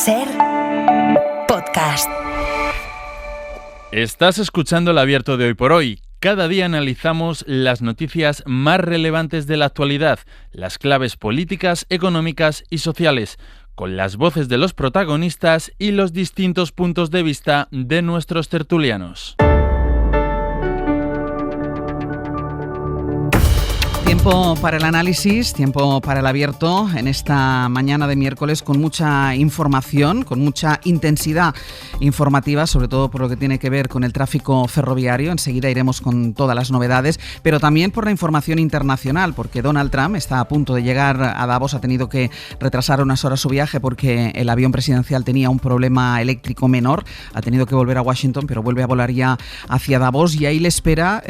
SER Podcast. Estás escuchando El Abierto de Hoy por Hoy. Cada día analizamos las noticias más relevantes de la actualidad, las claves políticas, económicas y sociales, con las voces de los protagonistas y los distintos puntos de vista de nuestros tertulianos. Tiempo para el análisis, tiempo para el abierto en esta mañana de miércoles con mucha información, con mucha intensidad informativa, sobre todo por lo que tiene que ver con el tráfico ferroviario. Enseguida iremos con todas las novedades, pero también por la información internacional, porque Donald Trump está a punto de llegar a Davos, ha tenido que retrasar unas horas su viaje porque el avión presidencial tenía un problema eléctrico menor, ha tenido que volver a Washington, pero vuelve a volar ya hacia Davos y ahí le espera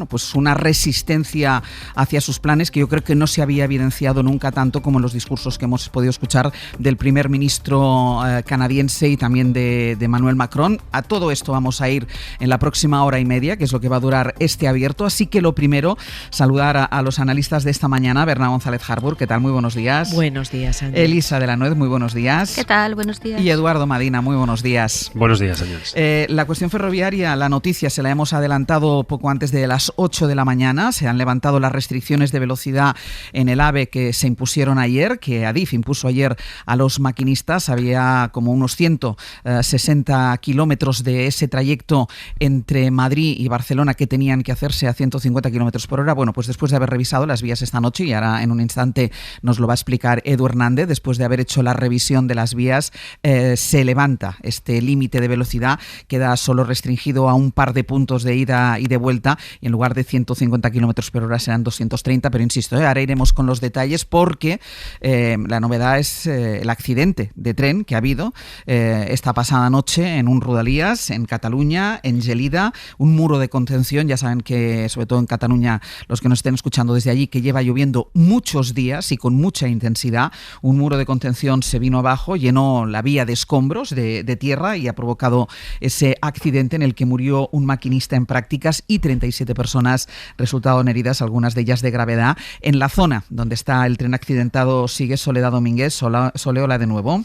pues una resistencia hacia sus planes que yo creo que no se había evidenciado nunca tanto como en los discursos que hemos podido escuchar del primer ministro canadiense y también de Emmanuel Macron. A todo esto vamos a ir en la próxima hora y media, que es lo que va a durar este abierto. Así que lo primero, saludar a los analistas de esta mañana. Berna González Harbour, ¿qué tal? Muy buenos días. Buenos días, Ángel. Elisa de la Nuez, muy buenos días. ¿Qué tal? Buenos días. Y Eduardo Madina, muy buenos días. Buenos días, señores. La cuestión ferroviaria, la noticia se la hemos adelantado poco antes de las 8 de la mañana. Se han levantado las restricciones de velocidad en el AVE que se impusieron ayer, que Adif impuso ayer a los maquinistas. Había como unos 160 kilómetros de ese trayecto entre Madrid y Barcelona que tenían que hacerse a 150 kilómetros por hora. Bueno, pues después de haber revisado las vías esta noche, y ahora en un instante nos lo va a explicar Edu Hernández, después de haber hecho la revisión de las vías, se levanta este límite de velocidad, queda solo restringido a un par de puntos de ida y de vuelta, y en lugar de 150 kilómetros por hora serán 230, pero insisto, ahora iremos con los detalles porque la novedad es el accidente de tren que ha habido esta pasada noche en un Rodalies, en Cataluña, en Gelida, un muro de contención. Ya saben que, sobre todo en Cataluña, los que nos estén escuchando desde allí, que lleva lloviendo muchos días y con mucha intensidad. Un muro de contención se vino abajo, llenó la vía de escombros de tierra y ha provocado ese accidente en el que murió un maquinista en prácticas y 37 personas resultaron heridas, algunas de ellas de gravedad. En la zona donde está el tren accidentado sigue Soledad Domínguez. Sole, hola de nuevo.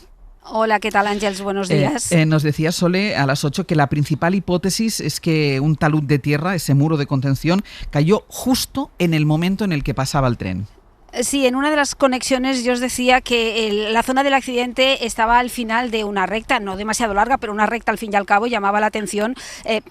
Hola, ¿qué tal, Ángels? Buenos días. Nos decía Sole a las 8 que la principal hipótesis es que un talud de tierra, ese muro de contención, cayó justo en el momento en el que pasaba el tren. Sí, en una de las conexiones yo os decía que la zona del accidente estaba al final de una recta, no demasiado larga, pero una recta al fin y al cabo. Llamaba la atención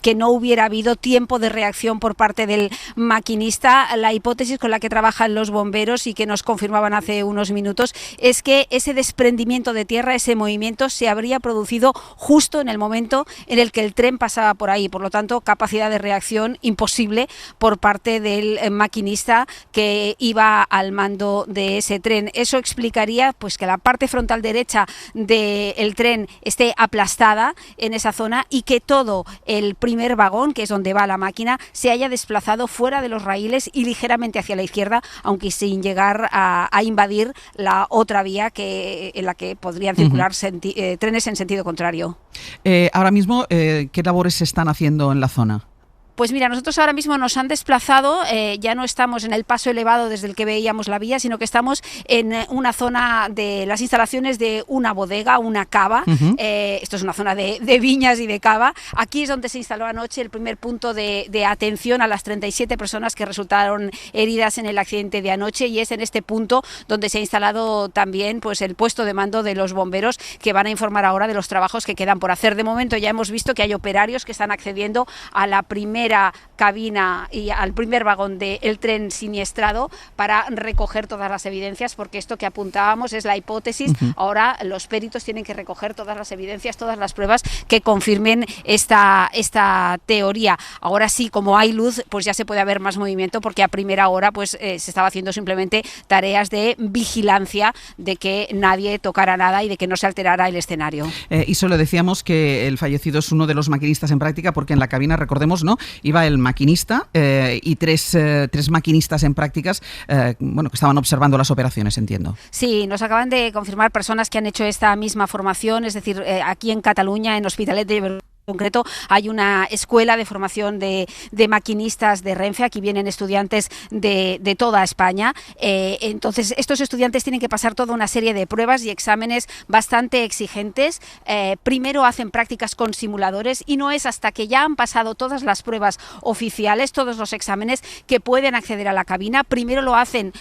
que no hubiera habido tiempo de reacción por parte del maquinista. La hipótesis con la que trabajan los bomberos y que nos confirmaban hace unos minutos es que ese desprendimiento de tierra, ese movimiento, se habría producido justo en el momento en el que el tren pasaba por ahí. Por lo tanto, capacidad de reacción imposible por parte del maquinista que iba al mando de ese tren. Eso explicaría pues que la parte frontal derecha del tren esté aplastada en esa zona y que todo el primer vagón, que es donde va la máquina, se haya desplazado fuera de los raíles y ligeramente hacia la izquierda, aunque sin llegar a invadir la otra vía en la que podrían circular trenes en sentido contrario. Ahora mismo, ¿qué labores se están haciendo en la zona? Pues mira, nosotros ahora mismo nos han desplazado, ya no estamos en el paso elevado desde el que veíamos la vía, sino que estamos en una zona de las instalaciones de una bodega, una cava. Esto es una zona de viñas y de cava. Aquí es donde se instaló anoche el primer punto de atención a las 37 personas que resultaron heridas en el accidente de anoche, y es en este punto donde se ha instalado también pues el puesto de mando de los bomberos, que van a informar ahora de los trabajos que quedan por hacer. De momento ya hemos visto que hay operarios que están accediendo a la primera cabina y al primer vagón del tren siniestrado para recoger todas las evidencias, porque esto que apuntábamos es la hipótesis. Ahora los peritos tienen que recoger todas las evidencias, todas las pruebas que confirmen esta teoría. Ahora sí, como hay luz, pues ya se puede haber más movimiento, porque a primera hora pues se estaba haciendo simplemente tareas de vigilancia de que nadie tocara nada y de que no se alterara el escenario. Y solo decíamos que el fallecido es uno de los maquinistas en práctica, porque en la cabina, recordemos, ¿no?, iba el maquinista y tres maquinistas en prácticas que estaban observando las operaciones, entiendo. Sí, nos acaban de confirmar personas que han hecho esta misma formación, es decir, aquí en Cataluña, en Hospitalet de En concreto, hay una escuela de formación de maquinistas de Renfe. Aquí vienen estudiantes de toda España. Entonces, estos estudiantes tienen que pasar toda una serie de pruebas y exámenes bastante exigentes. Primero hacen prácticas con simuladores y no es hasta que ya han pasado todas las pruebas oficiales, todos los exámenes, que pueden acceder a la cabina. Primero lo hacen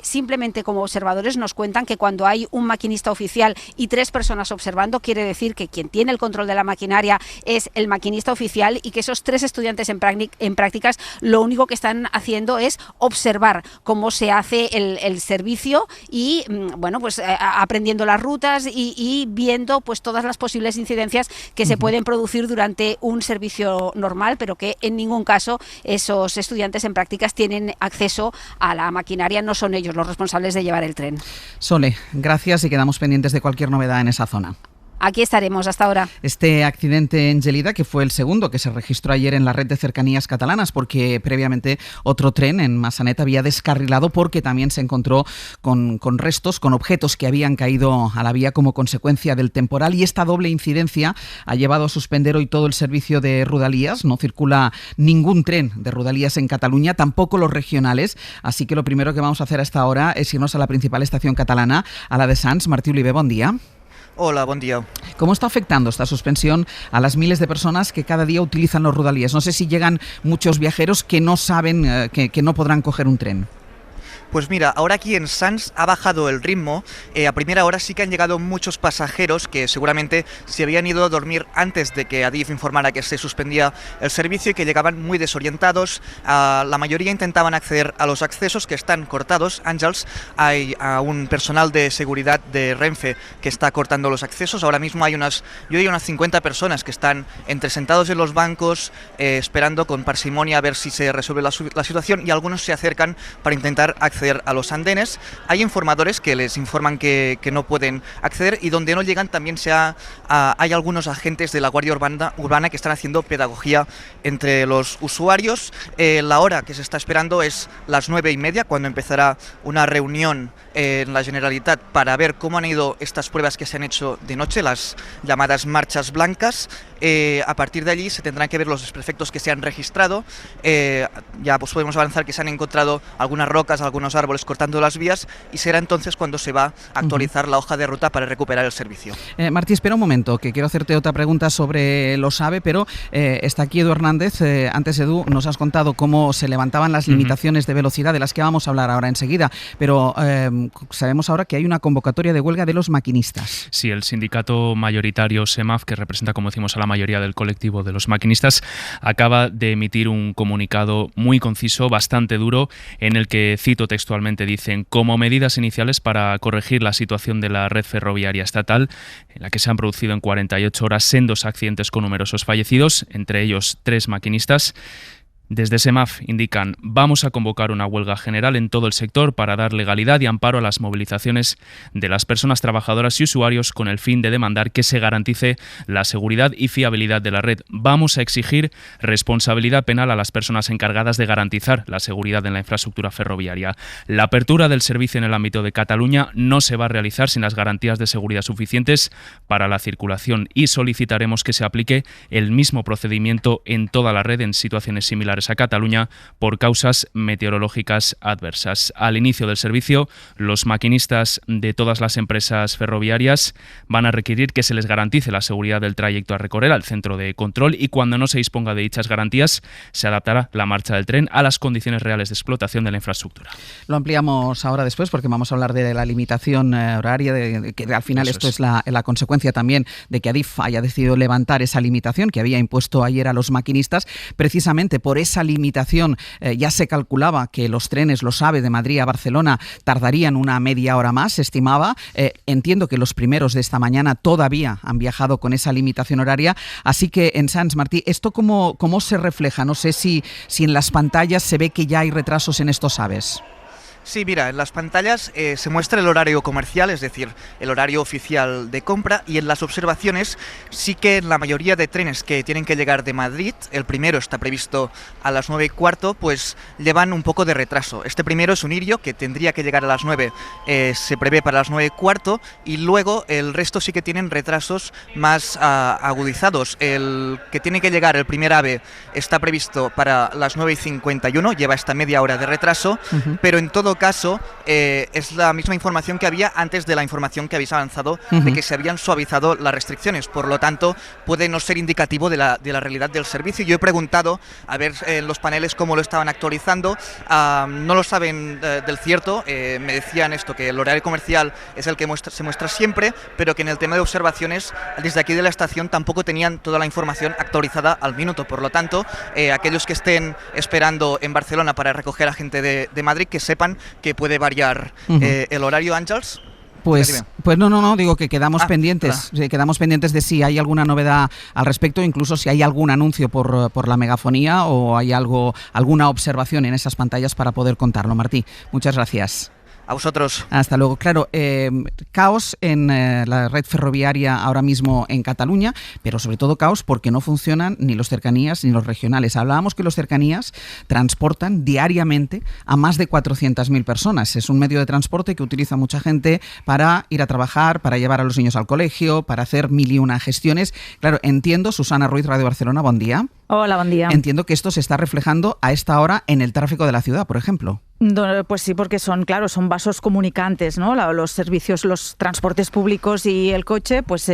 simplemente como observadores. Nos cuentan que cuando hay un maquinista oficial y 3 personas observando, quiere decir que quien tiene el control de la maquinaria es el maquinista oficial, y que esos 3 estudiantes en prácticas lo único que están haciendo es observar cómo se hace el servicio y bueno, pues aprendiendo las rutas y viendo pues todas las posibles incidencias que se pueden producir durante un servicio normal, pero que en ningún caso esos estudiantes en prácticas tienen acceso a la maquinaria, no son ellos los responsables de llevar el tren. Sole, gracias y quedamos pendientes de cualquier novedad en esa zona. Aquí estaremos hasta ahora. Este accidente en Gelida, que fue el segundo que se registró ayer en la red de cercanías catalanas, porque previamente otro tren en Massanet había descarrilado porque también se encontró con restos, con objetos que habían caído a la vía como consecuencia del temporal, y esta doble incidencia ha llevado a suspender hoy todo el servicio de Rodalies. No circula ningún tren de Rodalies en Cataluña, tampoco los regionales, así que lo primero que vamos a hacer hasta ahora es irnos a la principal estación catalana, a la de Sants. Martí Oliver, buen día. Hola, buen día. ¿Cómo está afectando esta suspensión a las miles de personas que cada día utilizan los Rodalies? No sé si llegan muchos viajeros que no saben que no podrán coger un tren. Pues mira, ahora aquí en Sants ha bajado el ritmo. A primera hora sí que han llegado muchos pasajeros que seguramente se habían ido a dormir antes de que Adif informara que se suspendía el servicio y que llegaban muy desorientados. La mayoría intentaban acceder a los accesos que están cortados. Àngels, hay un personal de seguridad de Renfe que está cortando los accesos. Ahora mismo hay unas 50 personas que están entre sentados en los bancos esperando con parsimonia a ver si se resuelve la situación, y algunos se acercan para intentar acceder a los andenes. Hay informadores que les informan que no pueden acceder, y donde no llegan también hay algunos agentes de la Guardia Urbana que están haciendo pedagogía entre los usuarios. La hora que se está esperando es las 9:30, cuando empezará una reunión en la Generalitat para ver cómo han ido estas pruebas que se han hecho de noche, las llamadas marchas blancas. A partir de allí se tendrán que ver los desperfectos que se han registrado. Ya pues podemos avanzar que se han encontrado algunas rocas, algunos árboles cortando las vías, y será entonces cuando se va a actualizar la hoja de ruta para recuperar el servicio. Martí, espera un momento, que quiero hacerte otra pregunta sobre los AVE, pero está aquí Edu Hernández. Antes, Edu, nos has contado cómo se levantaban las limitaciones de velocidad, de las que vamos a hablar ahora enseguida, pero sabemos ahora que hay una convocatoria de huelga de los maquinistas. Sí, el sindicato mayoritario SEMAF, que representa, como decimos, a la mayoría del colectivo de los maquinistas, acaba de emitir un comunicado muy conciso, bastante duro, en el que, cito textualmente, dicen: como medidas iniciales para corregir la situación de la red ferroviaria estatal, en la que se han producido en 48 horas sendos accidentes con numerosos fallecidos, entre ellos 3 maquinistas, desde SEMAF indican: vamos a convocar una huelga general en todo el sector para dar legalidad y amparo a las movilizaciones de las personas trabajadoras y usuarios, con el fin de demandar que se garantice la seguridad y fiabilidad de la red. Vamos a exigir responsabilidad penal a las personas encargadas de garantizar la seguridad en la infraestructura ferroviaria. La apertura del servicio en el ámbito de Cataluña no se va a realizar sin las garantías de seguridad suficientes para la circulación, y solicitaremos que se aplique el mismo procedimiento en toda la red en situaciones similares a Cataluña por causas meteorológicas adversas. Al inicio del servicio, los maquinistas de todas las empresas ferroviarias van a requerir que se les garantice la seguridad del trayecto a recorrer al centro de control, y cuando no se disponga de dichas garantías, se adaptará la marcha del tren a las condiciones reales de explotación de la infraestructura. Lo ampliamos ahora después, porque vamos a hablar de la limitación horaria, de que al final esto es la consecuencia también de que Adif haya decidido levantar esa limitación que había impuesto ayer a los maquinistas. Precisamente por esa limitación ya se calculaba que los trenes, los AVE de Madrid a Barcelona, tardarían una media hora más, se estimaba. Entiendo que los primeros de esta mañana todavía han viajado con esa limitación horaria, así que en Sants, Martí, ¿esto cómo se refleja? No sé si en las pantallas se ve que ya hay retrasos en estos AVEs. Sí, mira, en las pantallas se muestra el horario comercial, es decir, el horario oficial de compra, y en las observaciones sí que en la mayoría de trenes que tienen que llegar de Madrid, el primero está previsto a las 9:15, pues llevan un poco de retraso. Este primero es un Irio que tendría que llegar a las 9, se prevé para las 9:15, y luego el resto sí que tienen retrasos más agudizados. El que tiene que llegar, el primer AVE, está previsto para las 9:51, lleva esta media hora de retraso, pero en todo caso es la misma información que había antes de la información que habéis avanzado de que se habían suavizado las restricciones. Por lo tanto, puede no ser indicativo de la realidad del servicio. Yo he preguntado a ver en los paneles cómo lo estaban actualizando. No lo saben del cierto. Me decían esto, que el horario comercial es el que se muestra siempre, pero que en el tema de observaciones desde aquí de la estación tampoco tenían toda la información actualizada al minuto. Por lo tanto, aquellos que estén esperando en Barcelona para recoger a gente de Madrid, que sepan que puede variar el horario, Àngels. Pues no, digo que quedamos pendientes, quedamos pendientes de si hay alguna novedad al respecto, incluso si hay algún anuncio por la megafonía o hay alguna observación en esas pantallas para poder contarlo. Martí, muchas gracias. A vosotros. Hasta luego. Claro, caos en la red ferroviaria ahora mismo en Cataluña, pero sobre todo caos porque no funcionan ni los cercanías ni los regionales. Hablábamos que los cercanías transportan diariamente a más de 400.000 personas. Es un medio de transporte que utiliza mucha gente para ir a trabajar, para llevar a los niños al colegio, para hacer 1001 gestiones. Claro, entiendo, Susana Ruiz, Radio Barcelona, buen día. Hola, buen día. Entiendo que esto se está reflejando a esta hora en el tráfico de la ciudad, por ejemplo. Pues sí, porque son vasos comunicantes, ¿no? Los servicios, los transportes públicos y el coche, pues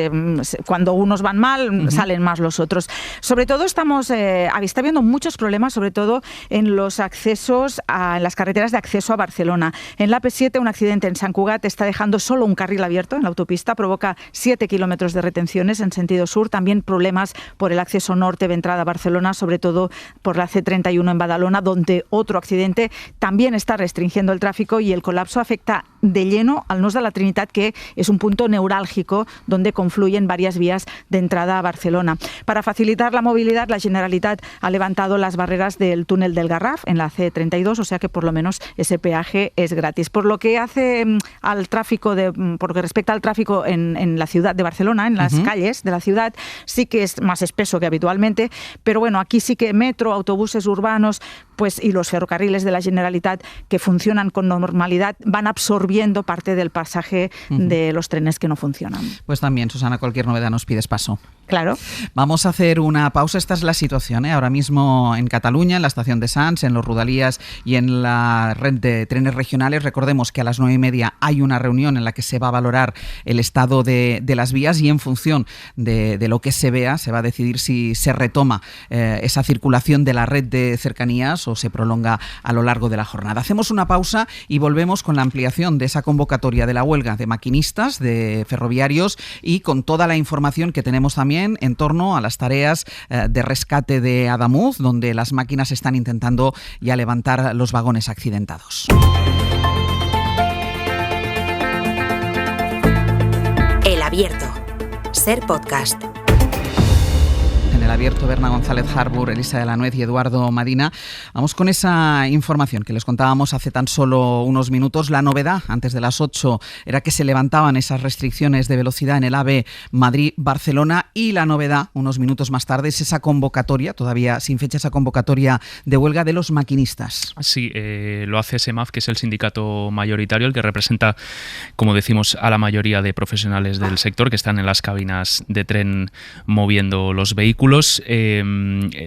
cuando unos van mal, salen más los otros. Sobre todo está habiendo muchos problemas, sobre todo en los accesos, en las carreteras de acceso a Barcelona. En la AP7, un accidente en Sant Cugat está dejando solo un carril abierto en la autopista, provoca 7 kilómetros de retenciones en sentido sur. También problemas por el acceso norte de entrada a Barcelona, sobre todo por la C31 en Badalona, donde otro accidente también está restringiendo el tráfico, y el colapso afecta de lleno al Nus de la Trinitat, que es un punto neurálgico donde confluyen varias vías de entrada a Barcelona. Para facilitar la movilidad, la Generalitat ha levantado las barreras del túnel del Garraf en la C32, o sea que por lo menos ese peaje es gratis. Por lo que hace al tráfico, por lo que respecta al tráfico en la ciudad de Barcelona, en las calles de la ciudad, sí que es más espeso que habitualmente, pero bueno, aquí sí que metro, autobuses urbanos, y los ferrocarriles de la Generalitat, que funcionan con normalidad, van absorbiendo parte del pasaje de los trenes que no funcionan. Pues también, Susana, cualquier novedad nos pides paso. Claro. Vamos a hacer una pausa. Esta es la situación, ahora mismo en Cataluña, en la estación de Sants, en los Rodalies y en la red de trenes regionales. Recordemos que a las 9:30 hay una reunión en la que se va a valorar el estado de las vías, y en función de lo que se vea se va a decidir si se retoma esa circulación de la red de cercanías o se prolonga a lo largo de la jornada. Hacemos una pausa y volvemos con la ampliación de esa convocatoria de la huelga de maquinistas, de ferroviarios, y con toda la información que tenemos también en torno a las tareas de rescate de Adamuz, donde las máquinas están intentando ya levantar los vagones accidentados. El Abierto. Ser podcast. En El Abierto, Berna González Harbour, Elisa de la Nuez y Eduardo Madina. Vamos con esa información que les contábamos hace tan solo unos minutos. La novedad, antes de las 8, era que se levantaban esas restricciones de velocidad en el AVE Madrid-Barcelona, y la novedad, unos minutos más tarde, es esa convocatoria, todavía sin fecha, esa convocatoria de huelga de los maquinistas. Sí, lo hace SEMAF, que es el sindicato mayoritario, el que representa, como decimos, a la mayoría de profesionales del sector que están en las cabinas de tren moviendo los vehículos.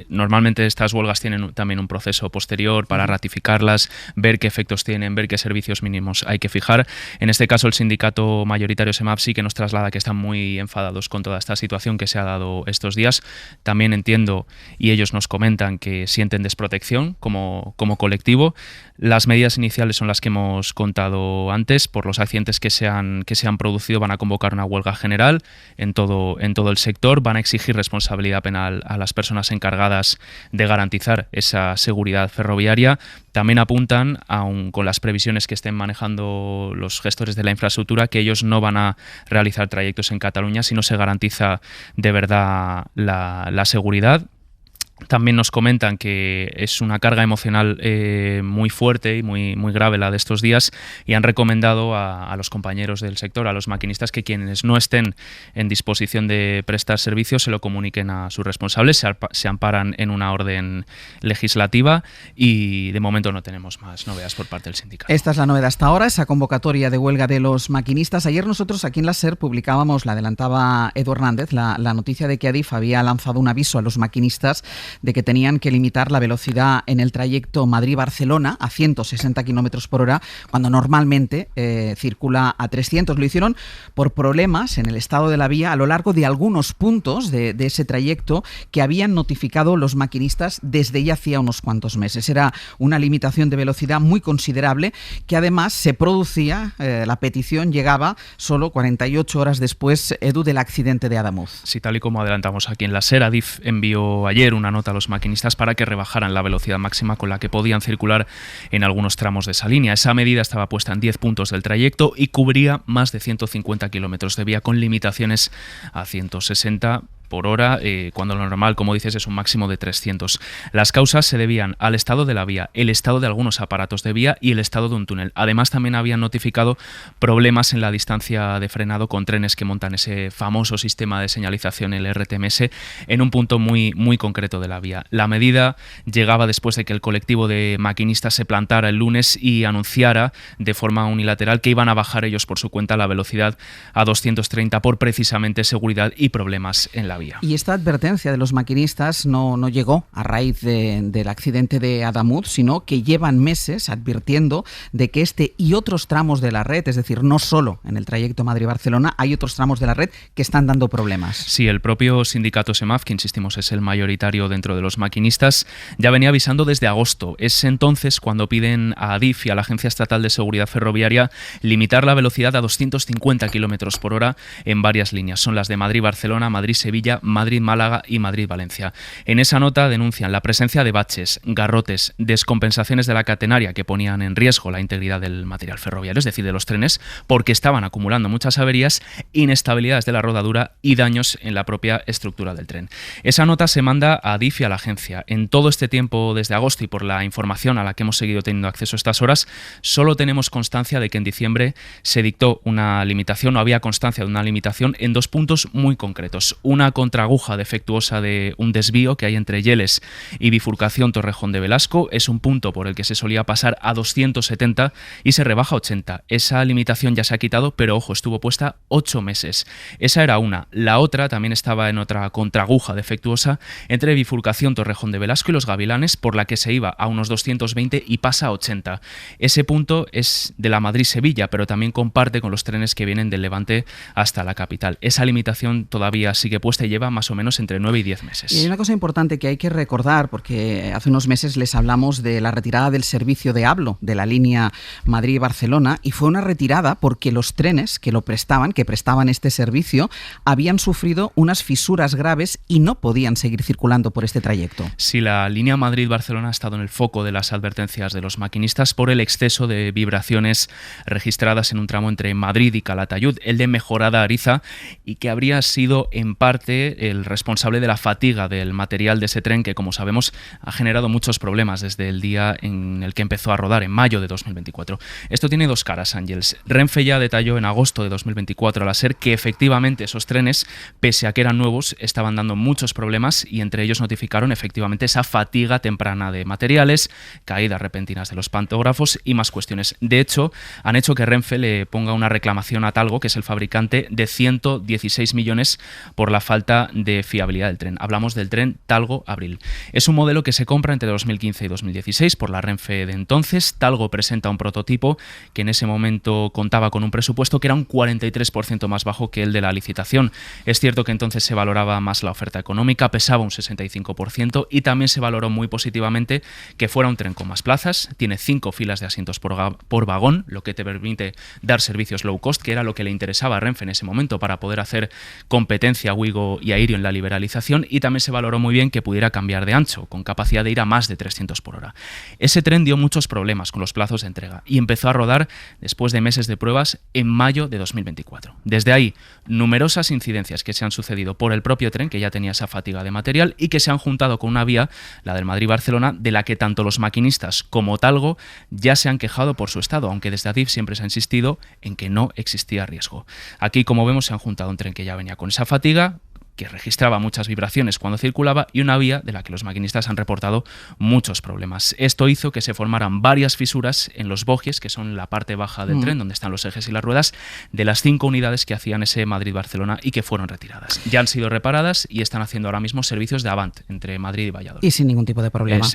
Normalmente estas huelgas tienen también un proceso posterior para ratificarlas, ver qué efectos tienen, ver qué servicios mínimos hay que fijar. En este caso, el sindicato mayoritario SEMAF sí que nos traslada que están muy enfadados con toda esta situación que se ha dado estos días. También entiendo, y ellos nos comentan, que sienten desprotección como colectivo. Las medidas iniciales son las que hemos contado antes. Por los accidentes que se han producido, van a convocar una huelga general en todo el sector. Van a exigir responsabilidad penal a las personas encargadas de garantizar esa seguridad ferroviaria. También apuntan, aun con las previsiones que estén manejando los gestores de la infraestructura, que ellos no van a realizar trayectos en Cataluña si no se garantiza de verdad la seguridad. También nos comentan que es una carga emocional muy fuerte y muy grave la de estos días, y han recomendado a los compañeros del sector, a los maquinistas, que quienes no estén en disposición de prestar servicios se lo comuniquen a sus responsables, se amparan en una orden legislativa, y de momento no tenemos más novedades por parte del sindicato. Esta es la novedad hasta ahora, esa convocatoria de huelga de los maquinistas. Ayer nosotros aquí en la SER publicábamos, la adelantaba Edu Hernández, la noticia de que Adif había lanzado un aviso a los maquinistas de que tenían que limitar la velocidad en el trayecto Madrid-Barcelona a 160 km por hora, cuando normalmente circula a 300. Lo hicieron por problemas en el estado de la vía a lo largo de algunos puntos de ese trayecto que habían notificado los maquinistas desde ya hacía unos cuantos meses. Era una limitación de velocidad muy considerable que además se producía, la petición llegaba solo 48 horas después, Edu, del accidente de Adamuz. Sí, tal y como adelantamos aquí en la SER, Adif envió ayer una nota a los maquinistas para que rebajaran la velocidad máxima con la que podían circular en algunos tramos de esa línea. Esa medida estaba puesta en 10 puntos del trayecto y cubría más de 150 kilómetros de vía, con limitaciones a 160 por hora, cuando lo normal, como dices, es un máximo de 300. Las causas se debían al estado de la vía, el estado de algunos aparatos de vía y el estado de un túnel. Además, también habían notificado problemas en la distancia de frenado con trenes que montan ese famoso sistema de señalización, el RTMS, en un punto muy concreto de la vía. La medida llegaba después de que el colectivo de maquinistas se plantara el lunes y anunciara de forma unilateral que iban a bajar ellos por su cuenta la velocidad a 230 por precisamente seguridad y problemas en la vía. Y esta advertencia de los maquinistas no llegó a raíz del accidente de Adamuz, sino que llevan meses advirtiendo de que este y otros tramos de la red, es decir, no solo en el trayecto Madrid-Barcelona, hay otros tramos de la red que están dando problemas. Sí, el propio sindicato SEMAF, que insistimos es el mayoritario dentro de los maquinistas, ya venía avisando desde agosto. Es entonces cuando piden a Adif y a la Agencia Estatal de Seguridad Ferroviaria limitar la velocidad a 250 km por hora en varias líneas. Son las de Madrid-Barcelona, Madrid-Sevilla, Madrid-Málaga y Madrid-Valencia. En esa nota denuncian la presencia de baches, garrotes, descompensaciones de la catenaria que ponían en riesgo la integridad del material ferroviario, es decir, de los trenes, porque estaban acumulando muchas averías, inestabilidades de la rodadura y daños en la propia estructura del tren. Esa nota se manda a Adif y a la agencia. En todo este tiempo, desde agosto, y por la información a la que hemos seguido teniendo acceso a estas horas, solo tenemos constancia de que en diciembre se dictó una limitación, o había constancia de una limitación en dos puntos muy concretos. Una contraaguja defectuosa de un desvío que hay entre Yeles y bifurcación Torrejón de Velasco. Es un punto por el que se solía pasar a 270 y se rebaja a 80. Esa limitación ya se ha quitado, pero ojo, estuvo puesta 8 meses. Esa era una. La otra también estaba en otra contraaguja defectuosa entre bifurcación Torrejón de Velasco y Los Gavilanes, por la que se iba a unos 220 y pasa a 80. Ese punto es de la Madrid-Sevilla, pero también comparte con los trenes que vienen del Levante hasta la capital. Esa limitación todavía sigue puesta y lleva más o menos entre 9 y 10 meses. Y hay una cosa importante que hay que recordar, porque hace unos meses les hablamos de la retirada del servicio de Ablo, de la línea Madrid-Barcelona, y fue una retirada porque los trenes que prestaban este servicio, habían sufrido unas fisuras graves y no podían seguir circulando por este trayecto. Sí, la línea Madrid-Barcelona ha estado en el foco de las advertencias de los maquinistas por el exceso de vibraciones registradas en un tramo entre Madrid y Calatayud, el de Mejorada Ariza, y que habría sido en parte el responsable de la fatiga del material de ese tren que, como sabemos, ha generado muchos problemas desde el día en el que empezó a rodar, en mayo de 2024. Esto tiene dos caras, Ángels. Renfe ya detalló en agosto de 2024 a la SER que efectivamente esos trenes, pese a que eran nuevos, estaban dando muchos problemas, y entre ellos notificaron efectivamente esa fatiga temprana de materiales, caídas repentinas de los pantógrafos y más cuestiones. De hecho, han hecho que Renfe le ponga una reclamación a Talgo, que es el fabricante, de 116 millones por la falta de fiabilidad del tren. Hablamos del tren Talgo-Abril. Es un modelo que se compra entre 2015 y 2016 por la Renfe de entonces. Talgo presenta un prototipo que en ese momento contaba con un presupuesto que era un 43% más bajo que el de la licitación. Es cierto que entonces se valoraba más la oferta económica, pesaba un 65%, y también se valoró muy positivamente que fuera un tren con más plazas, tiene 5 filas de asientos por vagón, lo que te permite dar servicios low cost, que era lo que le interesaba a Renfe en ese momento para poder hacer competencia a Wigo y a Irio en la liberalización, y también se valoró muy bien que pudiera cambiar de ancho, con capacidad de ir a más de 300 por hora. Ese tren dio muchos problemas con los plazos de entrega y empezó a rodar después de meses de pruebas en mayo de 2024. Desde ahí numerosas incidencias que se han sucedido por el propio tren, que ya tenía esa fatiga de material, y que se han juntado con una vía, la del Madrid-Barcelona, de la que tanto los maquinistas como Talgo ya se han quejado por su estado, aunque desde Adif siempre se ha insistido en que no existía riesgo. Aquí, como vemos, se han juntado un tren que ya venía con esa fatiga, que registraba muchas vibraciones cuando circulaba, y una vía de la que los maquinistas han reportado muchos problemas. Esto hizo que se formaran varias fisuras en los bogies, que son la parte baja del tren, donde están los ejes y las ruedas, de las 5 unidades que hacían ese Madrid-Barcelona y que fueron retiradas. Ya han sido reparadas y están haciendo ahora mismo servicios de Avant entre Madrid y Valladolid. Y sin ningún tipo de problema.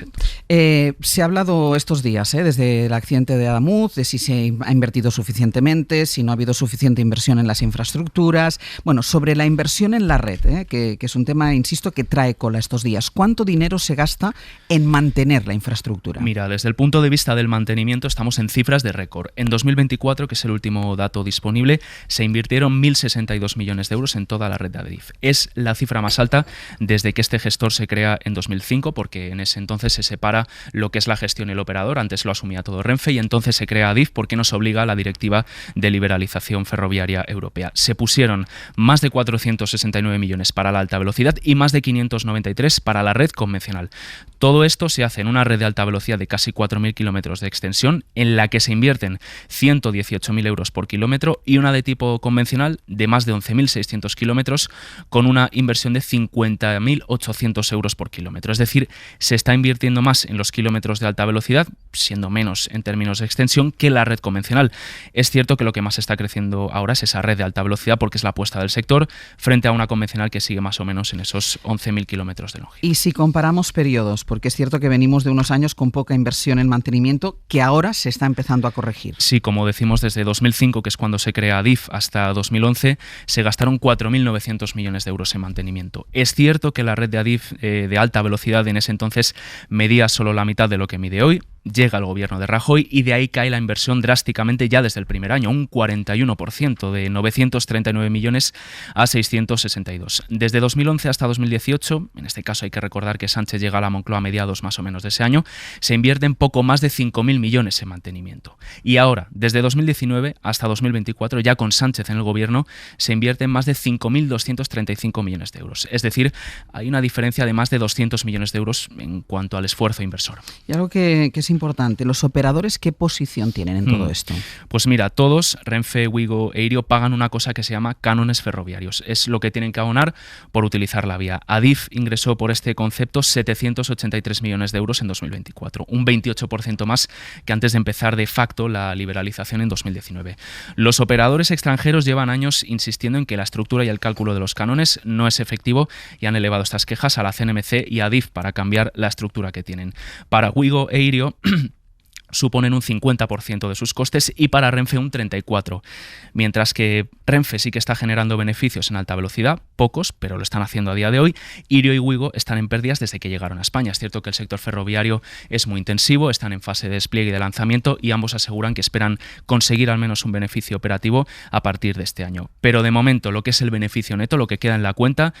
Se ha hablado estos días, desde el accidente de Adamuz, de si se ha invertido suficientemente, si no ha habido suficiente inversión en las infraestructuras. Bueno, sobre la inversión en la red, que es un tema, insisto, que trae cola estos días. ¿Cuánto dinero se gasta en mantener la infraestructura? Mira, desde el punto de vista del mantenimiento estamos en cifras de récord. En 2024, que es el último dato disponible, se invirtieron 1.062 millones de euros en toda la red de Adif. Es la cifra más alta desde que este gestor se crea en 2005, porque en ese entonces se separa lo que es la gestión y el operador. Antes lo asumía todo Renfe y entonces se crea Adif porque nos obliga a la Directiva de Liberalización Ferroviaria Europea. Se pusieron más de 469 millones para la alta velocidad y más de 593 para la red convencional. Todo esto se hace en una red de alta velocidad de casi 4.000 kilómetros de extensión, en la que se invierten 118.000 euros por kilómetro, y una de tipo convencional de más de 11.600 kilómetros, con una inversión de 50.800 euros por kilómetro. Es decir, se está invirtiendo más en los kilómetros de alta velocidad, siendo menos en términos de extensión, que la red convencional. Es cierto que lo que más está creciendo ahora es esa red de alta velocidad, porque es la apuesta del sector, frente a una convencional que sigue más o menos en esos 11.000 kilómetros de longitud. Y si comparamos periodos, porque es cierto que venimos de unos años con poca inversión en mantenimiento, que ahora se está empezando a corregir. Sí, como decimos, desde 2005, que es cuando se crea Adif, hasta 2011, se gastaron 4.900 millones de euros en mantenimiento. Es cierto que la red de Adif de alta velocidad en ese entonces medía solo la mitad de lo que mide hoy. Llega el gobierno de Rajoy y de ahí cae la inversión drásticamente ya desde el primer año, un 41%, de 939 millones a 662. Desde 2011 hasta 2018, en este caso hay que recordar que Sánchez llega a la Moncloa a mediados más o menos de ese año, se invierten poco más de 5.000 millones en mantenimiento. Y ahora, desde 2019 hasta 2024, ya con Sánchez en el gobierno, se invierten más de 5.235 millones de euros. Es decir, hay una diferencia de más de 200 millones de euros en cuanto al esfuerzo inversor. Y algo que es importante, ¿los operadores qué posición tienen en todo esto? Pues mira, todos, Renfe, Wigo e Irio, pagan una cosa que se llama cánones ferroviarios. Es lo que tienen que abonar por utilizar la vía. Adif ingresó por este concepto 783 millones de euros en 2024, un 28% más que antes de empezar de facto la liberalización en 2019. Los operadores extranjeros llevan años insistiendo en que la estructura y el cálculo de los cánones no es efectivo y han elevado estas quejas a la CNMC y a Adif para cambiar la estructura que tienen. Para Wigo e Irio suponen un 50% de sus costes y para Renfe un 34%. Mientras que Renfe sí que está generando beneficios en alta velocidad, pocos, pero lo están haciendo a día de hoy. Irio y Wigo están en pérdidas desde que llegaron a España. Es cierto que el sector ferroviario es muy intensivo, están en fase de despliegue y de lanzamiento y ambos aseguran que esperan conseguir al menos un beneficio operativo a partir de este año. Pero de momento lo que es el beneficio neto, lo que queda en la cuenta,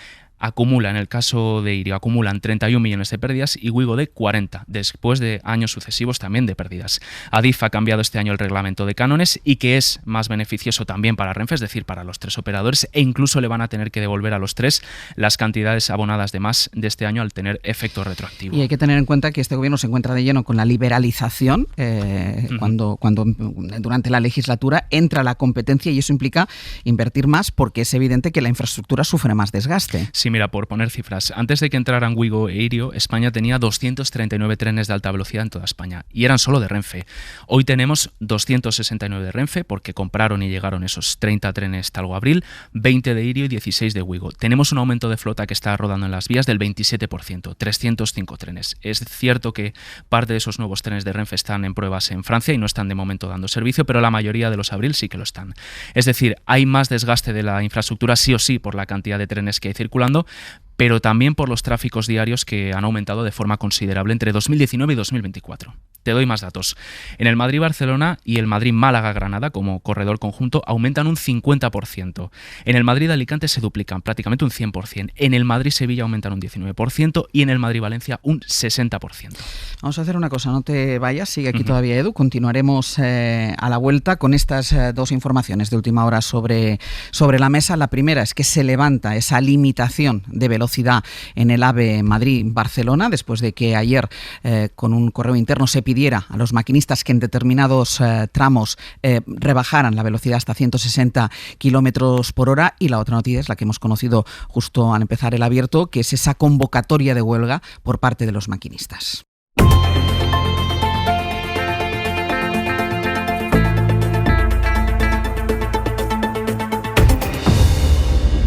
acumula, en el caso de Irio, acumulan 31 millones de pérdidas y Wigo de 40, después de años sucesivos también de pérdidas. Adif ha cambiado este año el reglamento de cánones y que es más beneficioso también para Renfe, es decir, para los tres operadores, e incluso le van a tener que devolver a los tres las cantidades abonadas de más de este año al tener efecto retroactivo. Y hay que tener en cuenta que este gobierno se encuentra de lleno con la liberalización, cuando durante la legislatura entra la competencia y eso implica invertir más porque es evidente que la infraestructura sufre más desgaste. Sí, mira, por poner cifras, antes de que entraran Wigo e Irio, España tenía 239 trenes de alta velocidad en toda España y eran solo de Renfe. Hoy tenemos 269 de Renfe porque compraron y llegaron esos 30 trenes Talgo-Abril, 20 de Irio y 16 de Wigo. Tenemos un aumento de flota que está rodando en las vías del 27%, 305 trenes. Es cierto que parte de esos nuevos trenes de Renfe están en pruebas en Francia y no están de momento dando servicio, pero la mayoría de los Abril sí que lo están. Es decir, hay más desgaste de la infraestructura sí o sí por la cantidad de trenes que hay circulando, pero también por los tráficos diarios que han aumentado de forma considerable entre 2019 y 2024. Te doy más datos. En el Madrid-Barcelona y el Madrid-Málaga-Granada, como corredor conjunto, aumentan un 50%. En el Madrid-Alicante se duplican prácticamente un 100%. En el Madrid-Sevilla aumentan un 19% y en el Madrid-Valencia un 60%. Vamos a hacer una cosa, no te vayas, sigue aquí todavía Edu. Continuaremos a la vuelta con estas dos informaciones de última hora sobre la mesa. La primera es que se levanta esa limitación de velocidad en el AVE Madrid-Barcelona, después de que ayer con un correo interno se pidiera a los maquinistas que en determinados tramos rebajaran la velocidad hasta 160 kilómetros por hora. Y la otra noticia es la que hemos conocido justo al empezar el abierto, que es esa convocatoria de huelga por parte de los maquinistas.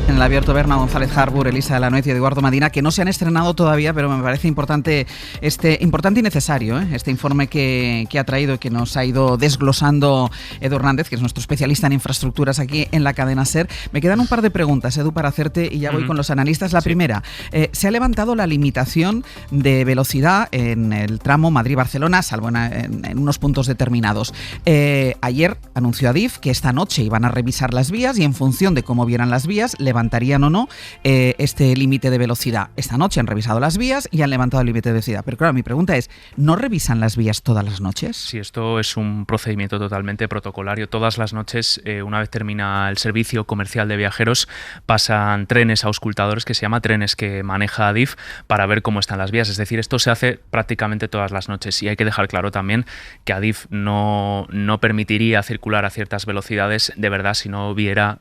En el abierto, Berna González Harbour, Elisa de la Nuez y Eduardo Madina, que no se han estrenado todavía, pero me parece importante y necesario este informe que ha traído y que nos ha ido desglosando Edu Hernández, que es nuestro especialista en infraestructuras aquí en la cadena SER. Me quedan un par de preguntas, Edu, para hacerte y ya voy con los analistas. La primera, se ha levantado la limitación de velocidad en el tramo Madrid-Barcelona, salvo en unos puntos determinados. Ayer anunció Adif que esta noche iban a revisar las vías y en función de cómo vieran las vías, levantarían o no este límite de velocidad. Esta noche han revisado las vías y han levantado el límite de velocidad. Pero claro, mi pregunta es, ¿no revisan las vías todas las noches? Sí, esto es un procedimiento totalmente protocolario. Todas las noches, una vez termina el servicio comercial de viajeros, pasan trenes auscultadores, que se llama trenes que maneja Adif, para ver cómo están las vías. Es decir, esto se hace prácticamente todas las noches y hay que dejar claro también que Adif no permitiría circular a ciertas velocidades de verdad si no viera,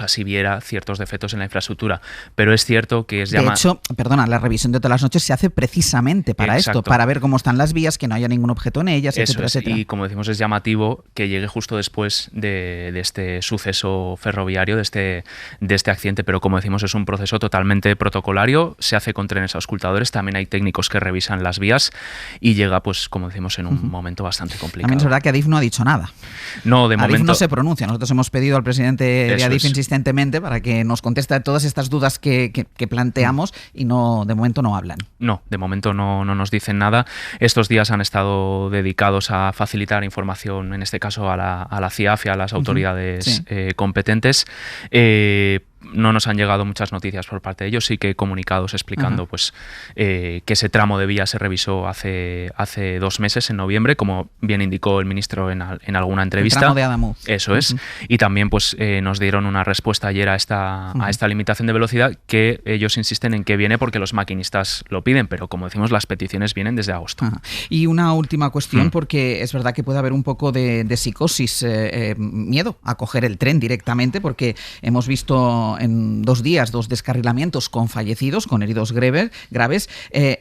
si viera ciertos defectos en la infraestructura, pero es cierto que es de hecho, la revisión de todas las noches se hace precisamente para esto, para ver cómo están las vías, que no haya ningún objeto en ellas, etcétera. Y como decimos, es llamativo que llegue justo después de este suceso ferroviario, de este accidente, pero como decimos, es un proceso totalmente protocolario, se hace con trenes auscultadores, también hay técnicos que revisan las vías y llega, pues como decimos, en un momento bastante complicado. También es verdad que Adif no ha dicho nada. No, de Adif momento no se pronuncia. Nosotros hemos pedido al presidente de Adif insistentemente para que nos conteste todas estas dudas que planteamos y de momento no hablan. No, de momento no nos dicen nada. Estos días han estado dedicados a facilitar información, en este caso a la CIAF y a las autoridades competentes. No nos han llegado muchas noticias por parte de ellos, sí que comunicados explicando que ese tramo de vía se revisó hace 2 meses, en noviembre, como bien indicó el ministro en alguna entrevista. El tramo de Adamuz. Eso es. Y también nos dieron una respuesta ayer a esta limitación de velocidad, que ellos insisten en que viene porque los maquinistas lo piden, pero como decimos, las peticiones vienen desde agosto. Y una última cuestión, porque es verdad que puede haber un poco de psicosis, miedo a coger el tren directamente, porque hemos visto en 2 días 2 descarrilamientos con fallecidos, con heridos graves.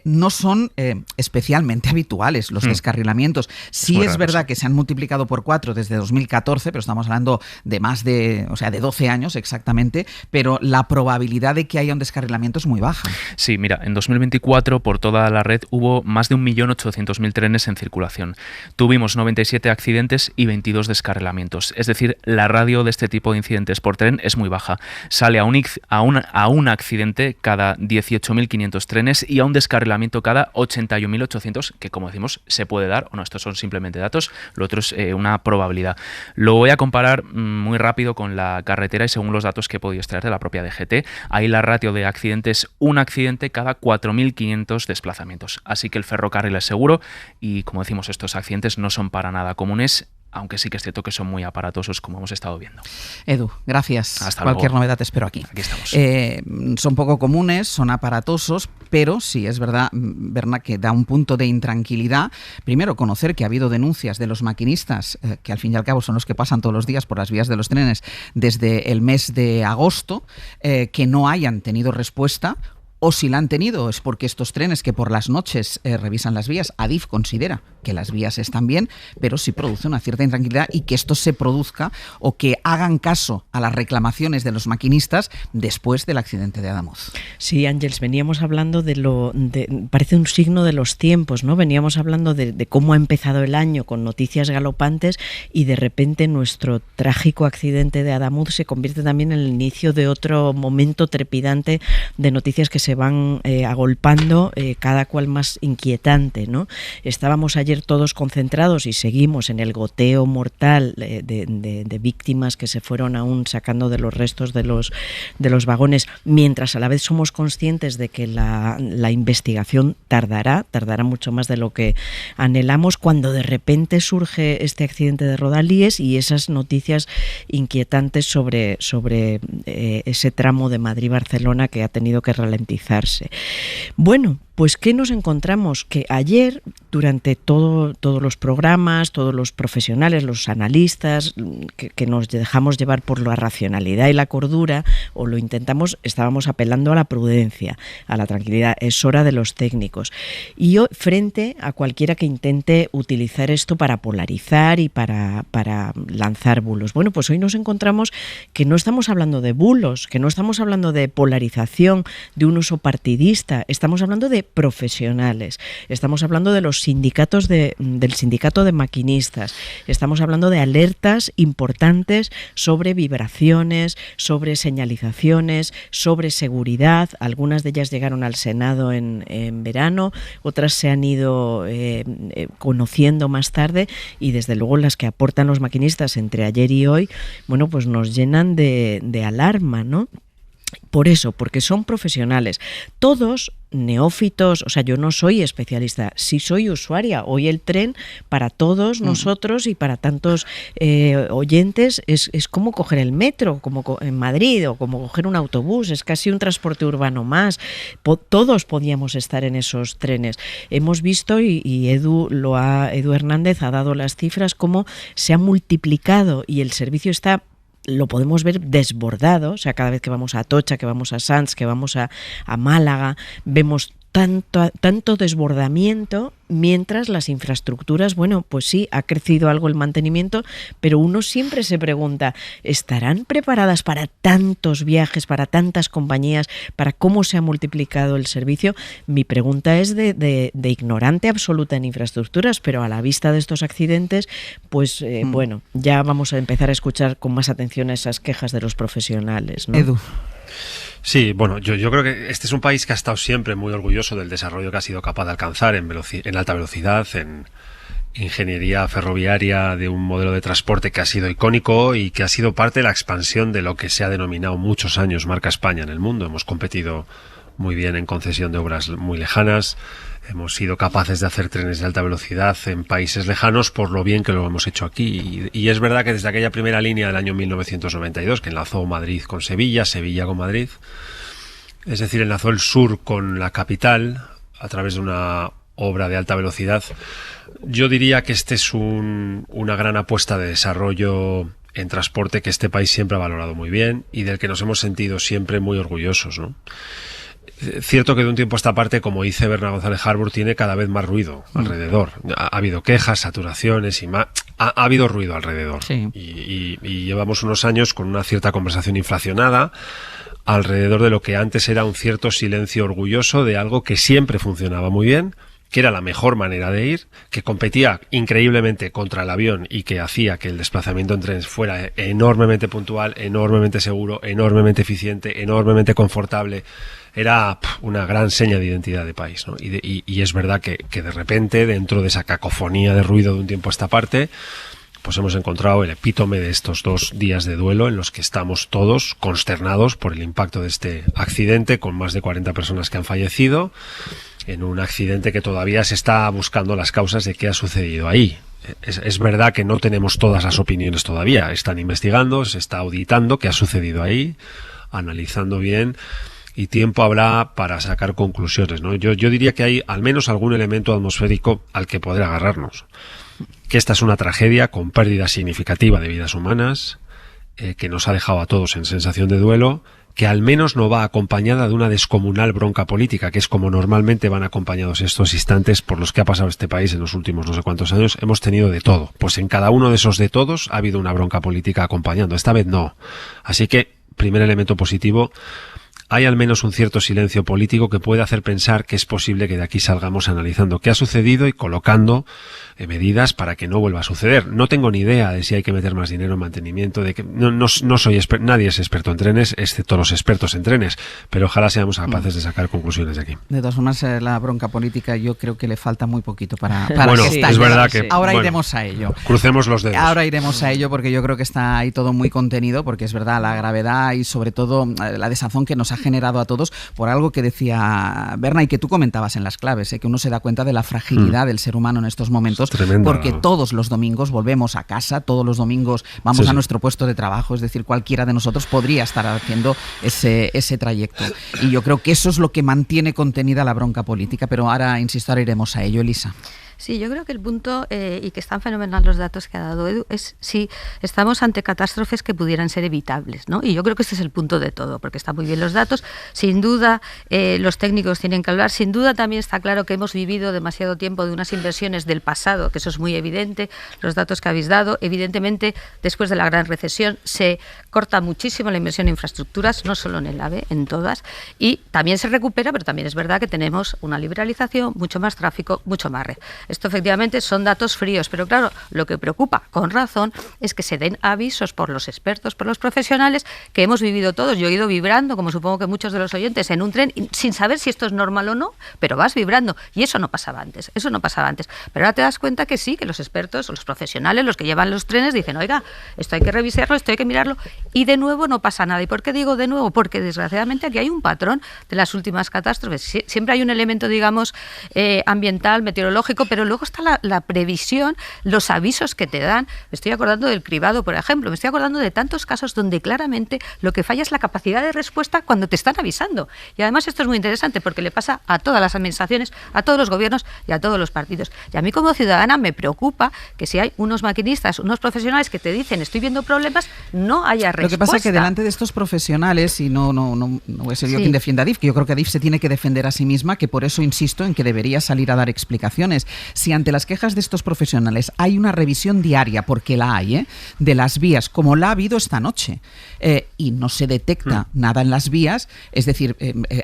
No son especialmente habituales los descarrilamientos. Sí es verdad que se han multiplicado por 4 desde 2014, pero estamos hablando de más de 12 años exactamente, pero la probabilidad de que haya un descarrilamiento es muy baja. Sí, mira, en 2024 por toda la red hubo más de 1.800.000 trenes en circulación. Tuvimos 97 accidentes y 22 descarrilamientos. Es decir, la radio de este tipo de incidentes por tren es muy baja. Sale a un accidente cada 18.500 trenes y a un descarrilamiento cada 81.800, que como decimos se puede dar, o no, estos son simplemente datos, lo otro es una probabilidad. Lo voy a comparar muy rápido con la carretera y según los datos que he podido extraer de la propia DGT, ahí la ratio de accidentes, un accidente cada 4.500 desplazamientos. Así que el ferrocarril es seguro y como decimos, estos accidentes no son para nada comunes, aunque sí que es cierto que son muy aparatosos, como hemos estado viendo. Edu, gracias. Hasta Cualquier luego. novedad te espero aquí. Aquí estamos. Son poco comunes, son aparatosos, pero sí es verdad, Berna, que da un punto de intranquilidad. Primero, conocer que ha habido denuncias de los maquinistas, que al fin y al cabo son los que pasan todos los días por las vías de los trenes desde el mes de agosto, que no hayan tenido respuesta. O si la han tenido es porque estos trenes que por las noches revisan las vías, Adif considera que las vías están bien, pero sí produce una cierta intranquilidad y que esto se produzca o que hagan caso a las reclamaciones de los maquinistas después del accidente de Adamuz. Sí, Ángeles, veníamos hablando parece un signo de los tiempos, ¿no? Veníamos hablando de cómo ha empezado el año con noticias galopantes y de repente nuestro trágico accidente de Adamuz se convierte también en el inicio de otro momento trepidante de noticias que se van agolpando, cada cual más inquietante, ¿no? Estábamos ayer todos concentrados y seguimos en el goteo mortal de víctimas que se fueron aún sacando de los restos de los vagones, mientras a la vez somos conscientes de que la investigación tardará mucho más de lo que anhelamos, cuando de repente surge este accidente de Rodalies y esas noticias inquietantes sobre ese tramo de Madrid-Barcelona que ha tenido que ralentizarse. Bueno, pues ¿qué nos encontramos? Que ayer, durante todos los programas, todos los profesionales, los analistas, que nos dejamos llevar por la racionalidad y la cordura, o lo intentamos, estábamos apelando a la prudencia, a la tranquilidad. Es hora de los técnicos. Y yo, frente a cualquiera que intente utilizar esto para polarizar y para lanzar bulos. Bueno, pues hoy nos encontramos que no estamos hablando de bulos, que no estamos hablando de polarización, de un uso partidista, estamos hablando de profesionales, estamos hablando de los sindicatos del sindicato de maquinistas, estamos hablando de alertas importantes sobre vibraciones, sobre señalizaciones, sobre seguridad. Algunas de ellas llegaron al Senado en verano, otras se han ido conociendo más tarde, y desde luego las que aportan los maquinistas entre ayer y hoy, bueno, pues nos llenan de alarma, ¿no? Por eso, porque son profesionales, todos neófitos. O sea, yo no soy especialista, sí soy usuaria. Hoy el tren, para todos nosotros y para tantos oyentes, es como coger el metro, como en Madrid, o como coger un autobús, es casi un transporte urbano más. Todos podíamos estar en esos trenes. Hemos visto, y Edu Hernández ha dado las cifras, cómo se ha multiplicado y el servicio está, lo podemos ver, desbordado. O sea, cada vez que vamos a Atocha, que vamos a Sants, que vamos a Málaga, vemos tanto desbordamiento, mientras las infraestructuras, bueno, pues sí, ha crecido algo el mantenimiento, pero uno siempre se pregunta, ¿estarán preparadas para tantos viajes, para tantas compañías, para cómo se ha multiplicado el servicio? Mi pregunta es de ignorante absoluta en infraestructuras, pero a la vista de estos accidentes, pues bueno, ya vamos a empezar a escuchar con más atención esas quejas de los profesionales, ¿no? Edu. Sí, bueno, yo creo que este es un país que ha estado siempre muy orgulloso del desarrollo que ha sido capaz de alcanzar en alta velocidad, en ingeniería ferroviaria, de un modelo de transporte que ha sido icónico y que ha sido parte de la expansión de lo que se ha denominado muchos años marca España en el mundo. Hemos competido muy bien en concesión de obras muy lejanas, hemos sido capaces de hacer trenes de alta velocidad en países lejanos por lo bien que lo hemos hecho aquí. Y es verdad que desde aquella primera línea del año 1992, que enlazó Madrid con Sevilla, Sevilla con Madrid, es decir, enlazó el sur con la capital a través de una obra de alta velocidad, yo diría que este es una gran apuesta de desarrollo en transporte que este país siempre ha valorado muy bien y del que nos hemos sentido siempre muy orgullosos, ¿no? Cierto que de un tiempo a esta parte, como dice Berna González Harbour, tiene cada vez más ruido alrededor. Ha habido quejas, saturaciones y más. Ha habido ruido alrededor. Sí. Y llevamos unos años con una cierta conversación inflacionada alrededor de lo que antes era un cierto silencio orgulloso de algo que siempre funcionaba muy bien, que era la mejor manera de ir, que competía increíblemente contra el avión y que hacía que el desplazamiento en trenes fuera enormemente puntual, enormemente seguro, enormemente eficiente, enormemente confortable. Era una gran seña de identidad de país, ¿no? Y es verdad que de repente, dentro de esa cacofonía de ruido de un tiempo a esta parte, pues hemos encontrado el epítome de estos 2 días de duelo en los que estamos todos consternados por el impacto de este accidente, con más de 40 personas que han fallecido, en un accidente que todavía se está buscando las causas de qué ha sucedido ahí. Es verdad que no tenemos todas las opiniones todavía, están investigando, se está auditando qué ha sucedido ahí, analizando bien, y tiempo habrá para sacar conclusiones, ¿no? Yo diría que hay al menos algún elemento atmosférico al que poder agarrarnos. Que esta es una tragedia con pérdida significativa de vidas humanas, que nos ha dejado a todos en sensación de duelo, que al menos no va acompañada de una descomunal bronca política, que es como normalmente van acompañados estos instantes por los que ha pasado este país en los últimos no sé cuántos años. Hemos tenido de todo. Pues en cada uno de esos de todos ha habido una bronca política acompañando. Esta vez no. Así que, primer elemento positivo, hay al menos un cierto silencio político que puede hacer pensar que es posible que de aquí salgamos analizando qué ha sucedido y colocando medidas para que no vuelva a suceder. No tengo ni idea de si hay que meter más dinero en mantenimiento, de que no soy nadie es experto en trenes, excepto los expertos en trenes, pero ojalá seamos capaces de sacar conclusiones de aquí. De todas formas, la bronca política yo creo que le falta muy poquito para bueno, que estalle. Es verdad que ahora iremos a ello. Crucemos los dedos. Ahora iremos a ello porque yo creo que está ahí todo muy contenido, porque es verdad la gravedad y sobre todo la desazón que nos ha generado a todos por algo que decía Berna y que tú comentabas en las claves, que uno se da cuenta de la fragilidad del ser humano en estos momentos, porque todos los domingos volvemos a casa, todos los domingos vamos a nuestro puesto de trabajo, es decir, cualquiera de nosotros podría estar haciendo ese trayecto. Y yo creo que eso es lo que mantiene contenida la bronca política, pero ahora, insisto, ahora iremos a ello, Elisa. Sí, yo creo que el punto, y que están fenomenal los datos que ha dado Edu, es si estamos ante catástrofes que pudieran ser evitables, ¿no? Y yo creo que este es el punto de todo, porque están muy bien los datos, sin duda los técnicos tienen que hablar, sin duda también está claro que hemos vivido demasiado tiempo de unas inversiones del pasado, que eso es muy evidente, los datos que habéis dado, evidentemente después de la gran recesión se corta muchísimo la inversión en infraestructuras, no solo en el AVE, en todas, y también se recupera, pero también es verdad que tenemos una liberalización, mucho más tráfico, mucho más red. Esto efectivamente son datos fríos, pero claro, lo que preocupa, con razón, es que se den avisos por los expertos, por los profesionales, que hemos vivido todos. Yo he ido vibrando, como supongo que muchos de los oyentes, en un tren, sin saber si esto es normal o no, pero vas vibrando. Y eso no pasaba antes, Pero ahora te das cuenta que sí, que los expertos, los profesionales, los que llevan los trenes, dicen, oiga, esto hay que revisarlo, esto hay que mirarlo, y de nuevo no pasa nada. ¿Y por qué digo de nuevo? Porque desgraciadamente aquí hay un patrón de las últimas catástrofes. Siempre hay un elemento, digamos, ambiental, meteorológico, pero luego está la previsión, los avisos que te dan. Me estoy acordando del cribado, por ejemplo. Me estoy acordando de tantos casos donde claramente lo que falla es la capacidad de respuesta cuando te están avisando. Y además esto es muy interesante porque le pasa a todas las administraciones, a todos los gobiernos y a todos los partidos. Y a mí como ciudadana me preocupa que si hay unos maquinistas, unos profesionales que te dicen estoy viendo problemas, no haya respuesta. Lo que pasa es que delante de estos profesionales, y no voy a ser yo quien defienda a ADIF, que yo creo que ADIF se tiene que defender a sí misma, que por eso insisto en que debería salir a dar explicaciones. Si ante las quejas de estos profesionales hay una revisión diaria, porque la hay, de las vías, como la ha habido esta noche, y no se detecta nada en las vías, es decir,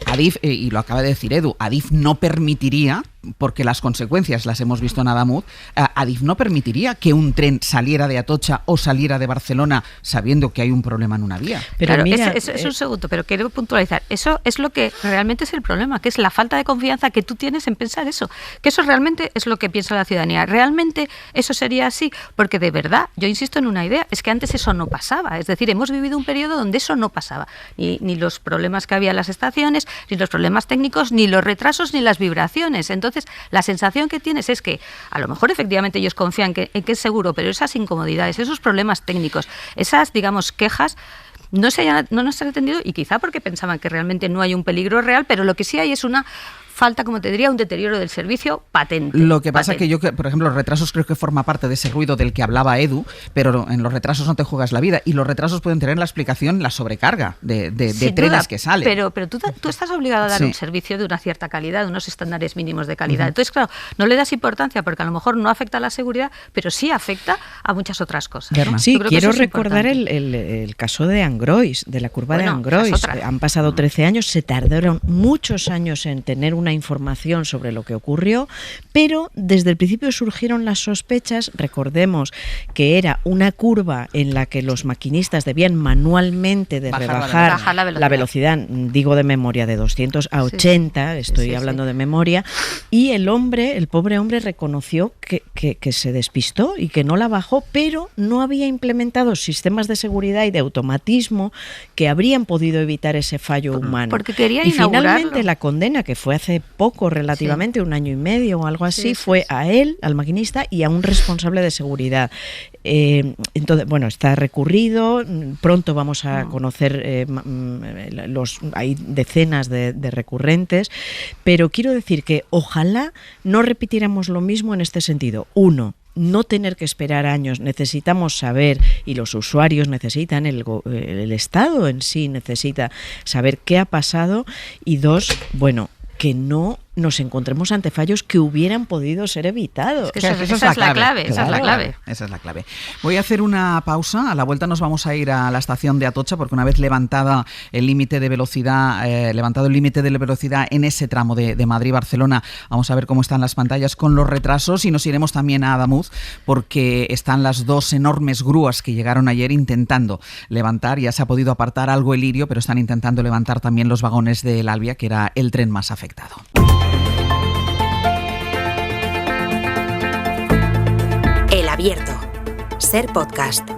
ADIF, y lo acaba de decir Edu, ADIF no permitiría, porque las consecuencias las hemos visto en Adamuz, ADIF no permitiría que un tren saliera de Atocha o saliera de Barcelona sabiendo que hay un problema en una vía. Pero claro, mira, es un segundo, pero quiero puntualizar. Eso es lo que realmente es el problema, que es la falta de confianza que tú tienes en pensar eso. Que eso realmente es lo que piensa la ciudadanía. Realmente eso sería así, porque de verdad, yo insisto en una idea, es que antes eso no pasaba. Es decir, hemos vivido un periodo donde eso no pasaba. Ni los problemas que había en las estaciones, ni los problemas técnicos, ni los retrasos, ni las vibraciones. Entonces, la sensación que tienes es que a lo mejor efectivamente ellos confían en que es seguro, pero esas incomodidades, esos problemas técnicos, esas, digamos, quejas, no nos han atendido, y quizá porque pensaban que realmente no hay un peligro real, pero lo que sí hay es una falta, como te diría, un deterioro del servicio patente. Lo que pasa es que yo, por ejemplo, los retrasos creo que forma parte de ese ruido del que hablaba Edu, pero en los retrasos no te juegas la vida, y los retrasos pueden tener la explicación la sobrecarga de trenes que salen. Pero tú estás obligado a dar un servicio de una cierta calidad, de unos estándares mínimos de calidad. Entonces, claro, no le das importancia porque a lo mejor no afecta a la seguridad, pero sí afecta a muchas otras cosas, ¿no? Sí, quiero recordar el caso de Angrois, de la curva de Angrois. Han pasado 13 años, se tardaron muchos años en tener una información sobre lo que ocurrió, pero desde el principio surgieron las sospechas. Recordemos que era una curva en la que los maquinistas debían manualmente rebajar la velocidad, digo de memoria, de 200 a 80, estoy hablando de memoria, y el pobre hombre reconoció que se despistó y que no la bajó, pero no había implementado sistemas de seguridad y de automatismo que habrían podido evitar ese fallo humano. Porque quería finalmente la condena, que fue hace poco relativamente, un año y medio o algo así, fue a él, al maquinista, y a un responsable de seguridad. Entonces, bueno, está recurrido, pronto vamos a conocer hay decenas de recurrentes, pero quiero decir que ojalá no repitiéramos lo mismo en este sentido. Uno, no tener que esperar años, necesitamos saber, y los usuarios necesitan, el Estado en sí necesita saber qué ha pasado, y dos, bueno, que no nos encontremos ante fallos que hubieran podido ser evitados. Es que esa es la clave. Esa es la clave. Voy a hacer una pausa. A la vuelta nos vamos a ir a la estación de Atocha, porque una vez levantado el límite de velocidad en ese tramo de Madrid-Barcelona, vamos a ver cómo están las pantallas con los retrasos, y nos iremos también a Adamuz, porque están las dos enormes grúas que llegaron ayer intentando levantar. Ya se ha podido apartar algo el Lirio, pero están intentando levantar también los vagones del Albia, que era el tren más afectado. El Abierto. Ser Podcast.